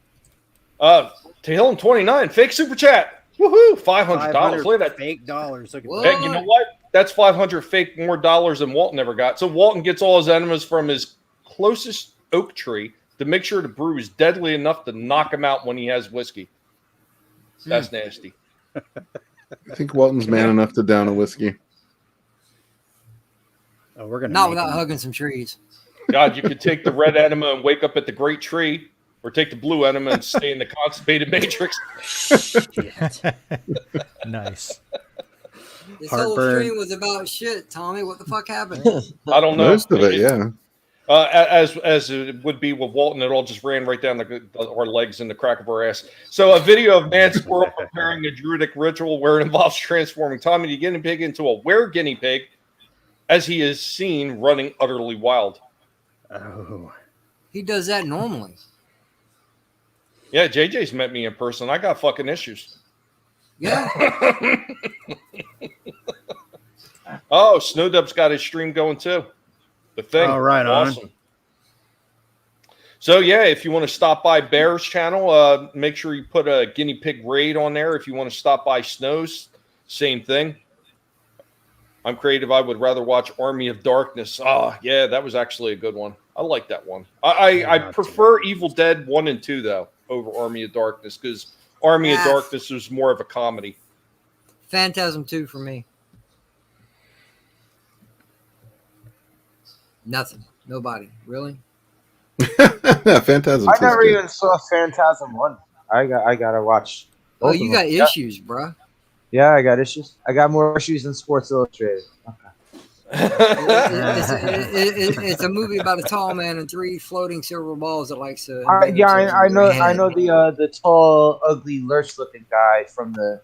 Speaker 1: Tahilum 29 fake super chat. Woohoo! $500. Look at that.
Speaker 5: Fake dollars. Look at
Speaker 13: What?
Speaker 5: that.
Speaker 1: Hey, you know what? That's 500 fake more dollars than Walton ever got. So Walton gets all his enemas from his closest oak tree to make sure the brew is deadly enough to knock him out when he has whiskey. That's nasty.
Speaker 4: I think Walton's man enough to down a whiskey.
Speaker 5: Oh, we're gonna
Speaker 13: Not
Speaker 5: make
Speaker 13: without
Speaker 5: him.
Speaker 13: hugging some trees.
Speaker 1: God, you could take the red enema and wake up at the great tree, or take the blue enema and stay in the constipated matrix.
Speaker 3: Nice.
Speaker 13: This whole
Speaker 5: Heartburn.
Speaker 13: stream was about shit, Tommy. What the fuck happened?
Speaker 1: I don't know.
Speaker 4: Most of it, yeah.
Speaker 1: As it would be with Walton, it all just ran right down our legs and the crack of our ass. So a video of man squirrel preparing a druidic ritual where it involves transforming Tommy the guinea pig into a were-guinea pig as he is seen running utterly wild.
Speaker 13: Oh. He does that normally.
Speaker 1: Yeah, JJ's met me in person. I got fucking issues.
Speaker 13: Yeah.
Speaker 1: Oh, Snowdub's got his stream going too. The thing.
Speaker 5: All right,
Speaker 1: awesome.
Speaker 5: on.
Speaker 1: So yeah, if you want to stop by Bear's channel, make sure you put a guinea pig raid on there. If you want to stop by Snow's, same thing. I'm creative. I would rather watch Army of Darkness. Oh yeah, that was actually a good one. I like that one. I prefer Evil Dead 1 and 2 though over Army of Darkness because Army of Darkness was more of a comedy.
Speaker 13: Phantasm 2 for me. Nothing. Nobody. Really?
Speaker 4: Phantasm.
Speaker 2: I never even saw Phantasm 1. I gotta watch.
Speaker 13: Oh, you got issues, bro.
Speaker 2: Yeah, I got issues. I got more issues than Sports Illustrated.
Speaker 13: It's a movie about a tall man and 3 floating silver balls that likes to.
Speaker 2: I know the tall, ugly, lurch-looking guy from the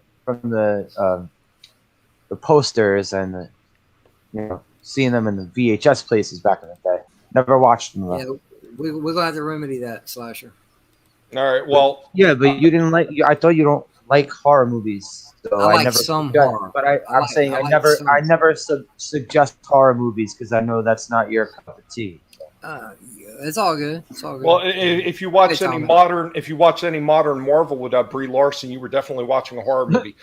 Speaker 2: posters and seeing them in the VHS places back in the day. Never watched them though.
Speaker 13: Yeah, we're gonna have to remedy that, Slasher.
Speaker 1: All right. Well.
Speaker 2: Yeah, but you didn't like. I thought you don't like horror movies. So
Speaker 13: I like
Speaker 2: never
Speaker 13: some
Speaker 2: suggest,
Speaker 13: horror.
Speaker 2: But I'm saying I never suggest horror movies because I know that's not your cup of tea.
Speaker 13: It's all good. It's all good.
Speaker 1: Well, if you watch any modern Marvel with Brie Larson, you were definitely watching a horror movie.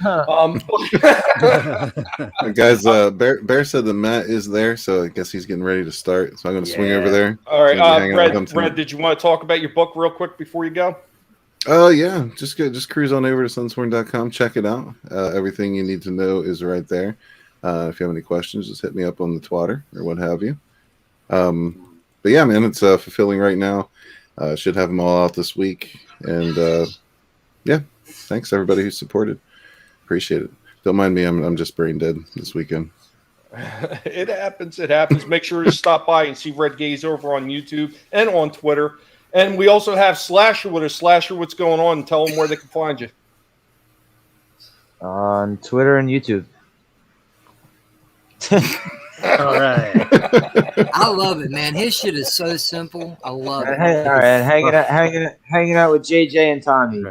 Speaker 4: Guys, Bear said that Matt is there, so I guess he's getting ready to start. So I'm going to swing over there.
Speaker 1: All right, Red, did you want to talk about your book real quick before you go?
Speaker 4: Oh yeah, just cruise on over to sunsworn.com, check it out. Everything you need to know is right there. If you have any questions, just hit me up on the Twitter or what have you. But yeah, man, it's fulfilling right now. Should have them all out this week, and yeah, thanks everybody who supported. Appreciate it. Don't mind me, I'm just brain dead this weekend.
Speaker 1: It happens. It happens. Make sure to stop by and see Red Gaze over on YouTube and on Twitter. And we also have Slasher with us. Slasher, what's going on? And tell them where they can find you.
Speaker 2: On Twitter and YouTube.
Speaker 5: All right.
Speaker 13: I love it, man. His shit is so simple. I love it.
Speaker 2: All right, hanging out with JJ and Tommy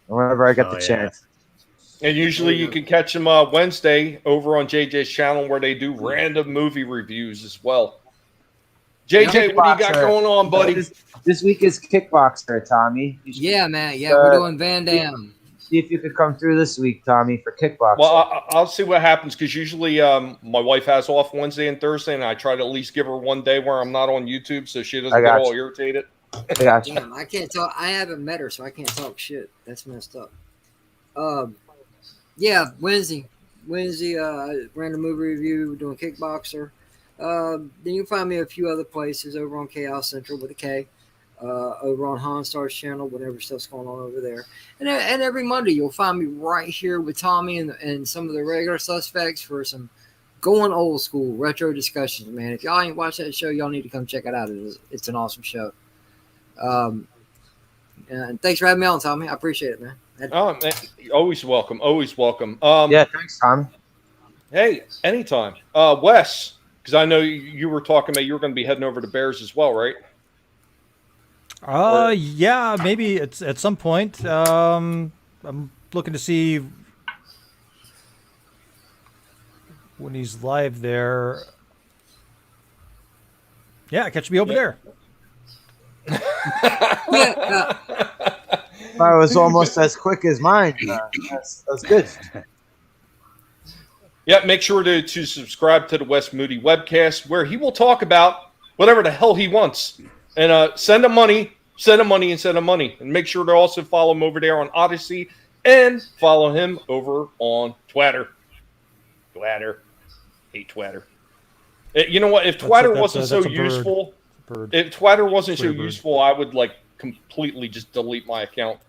Speaker 2: whenever I get the chance.
Speaker 1: And usually you can catch them Wednesday over on JJ's channel where they do random movie reviews as well. JJ, what do you got going on, buddy?
Speaker 2: This week is Kickboxer, Tommy.
Speaker 13: Yeah, man. Yeah, we're doing Van Damme.
Speaker 2: See if you could come through this week, Tommy, for Kickboxer.
Speaker 1: Well, I'll see what happens because usually my wife has off Wednesday and Thursday, and I try to at least give her one day where I'm not on YouTube so she doesn't get all irritated.
Speaker 13: Damn, I can't talk. I haven't met her, so I can't talk shit. That's messed up. Yeah, Wednesday, random movie review. We're doing Kickboxer. Then you can find me a few other places over on Chaos Central with a K, over on Honstar's channel, whatever stuff's going on over there. And every Monday you'll find me right here with Tommy and some of the regular suspects for some going old school retro discussions, man. If y'all ain't watched that show, y'all need to come check it out. It's an awesome show. And thanks for having me on, Tommy. I appreciate it, man.
Speaker 1: Oh, man, always welcome. Always welcome.
Speaker 2: Yeah, thanks, Tommy.
Speaker 1: Hey, anytime. Wes, because I know you were talking about you were going to be heading over to Bears as well, right?
Speaker 3: Yeah, maybe it's at some point. I'm looking to see when he's live there. Yeah, catch me over there.
Speaker 2: That was almost as quick as mine. That's good.
Speaker 1: Yeah, make sure to subscribe to the Wes Moody webcast where he will talk about whatever the hell he wants. And send him money. And make sure to also follow him over there on Odyssey and follow him over on Twitter. Hate Twitter. You know what? If Twitter wasn't so useful, I would completely just delete my account.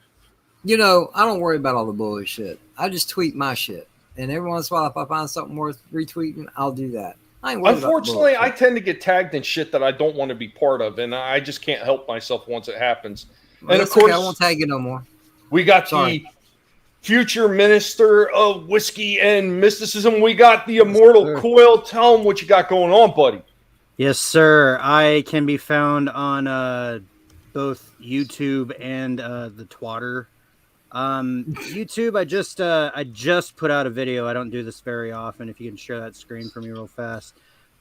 Speaker 13: You know, I don't worry about all the bullshit. I just tweet my shit. And every once in a while, if I find something worth retweeting, I'll do that. I ain't worried about the
Speaker 1: Unfortunately,
Speaker 13: bullets.
Speaker 1: I tend to get tagged in shit that I don't want to be part of, and I just can't help myself once it happens.
Speaker 13: Well,
Speaker 1: And of
Speaker 13: that's okay,
Speaker 1: course,
Speaker 13: I won't tag you no more.
Speaker 1: we got
Speaker 13: Sorry.
Speaker 1: the future minister of whiskey and mysticism. We got the immortal
Speaker 5: sir.
Speaker 1: Coil. Tell him what you got going on, buddy.
Speaker 5: Yes, sir. I can be found on both YouTube and the Twatter. YouTube, I just put out a video. I don't do this very often. If you can share that screen for me real fast.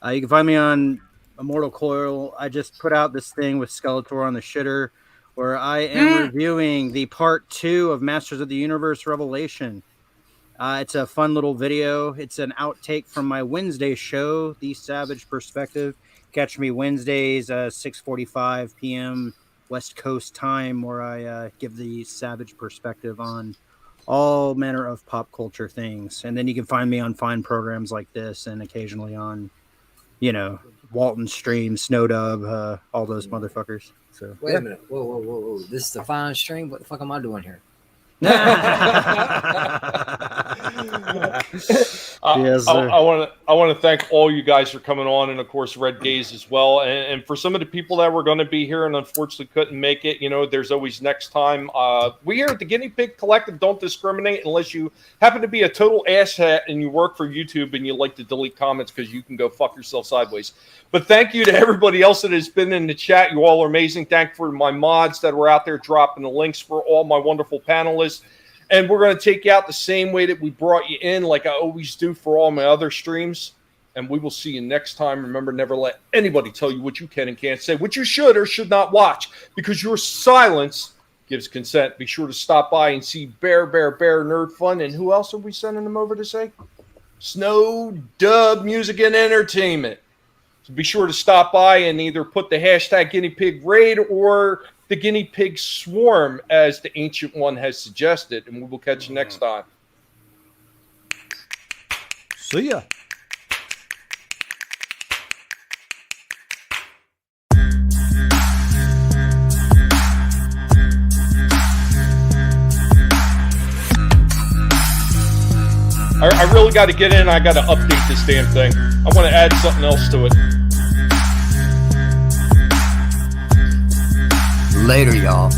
Speaker 5: You can find me on Immortal Coil. I just put out this thing with Skeletor on the shitter, where I am reviewing the part 2 of Masters of the Universe Revelation. It's a fun little video. It's an outtake from my Wednesday show, The Savage Perspective. Catch me Wednesdays, 6:45 p.m. West Coast time, where I give the savage perspective on all manner of pop culture things. And then you can find me on fine programs like this, and occasionally on, Walton Stream, Snowdub, all those motherfuckers. So
Speaker 13: Wait a minute. Whoa. This is the fine stream? What the fuck am I doing here?
Speaker 5: Yes, sir.
Speaker 1: I want to thank all you guys for coming on, and of course Red Gaze as well. And for some of the people that were going to be here and unfortunately couldn't make it, there's always next time. We here at the Guinea Pig Collective don't discriminate unless you happen to be a total asshat and you work for YouTube and you like to delete comments, because you can go fuck yourself sideways. But thank you to everybody else that has been in the chat. You all are amazing. Thank you for my mods that were out there dropping the links for all my wonderful panelists. And we're going to take you out the same way that we brought you in, like I always do for all my other streams. And we will see you next time. Remember, never let anybody tell you what you can and can't say, what you should or should not watch, because your silence gives consent. Be sure to stop by and see Bear Nerd Fun. And who else are we sending them over to say? Snow Dub Music and Entertainment. So be sure to stop by and either put the hashtag Guinea Pig Raid or the Guinea Pig Swarm, as the Ancient One has suggested. And we will catch you next time.
Speaker 3: See ya.
Speaker 1: I really got to get in. I got to update this damn thing. I want to add something else to it.
Speaker 13: Later, y'all.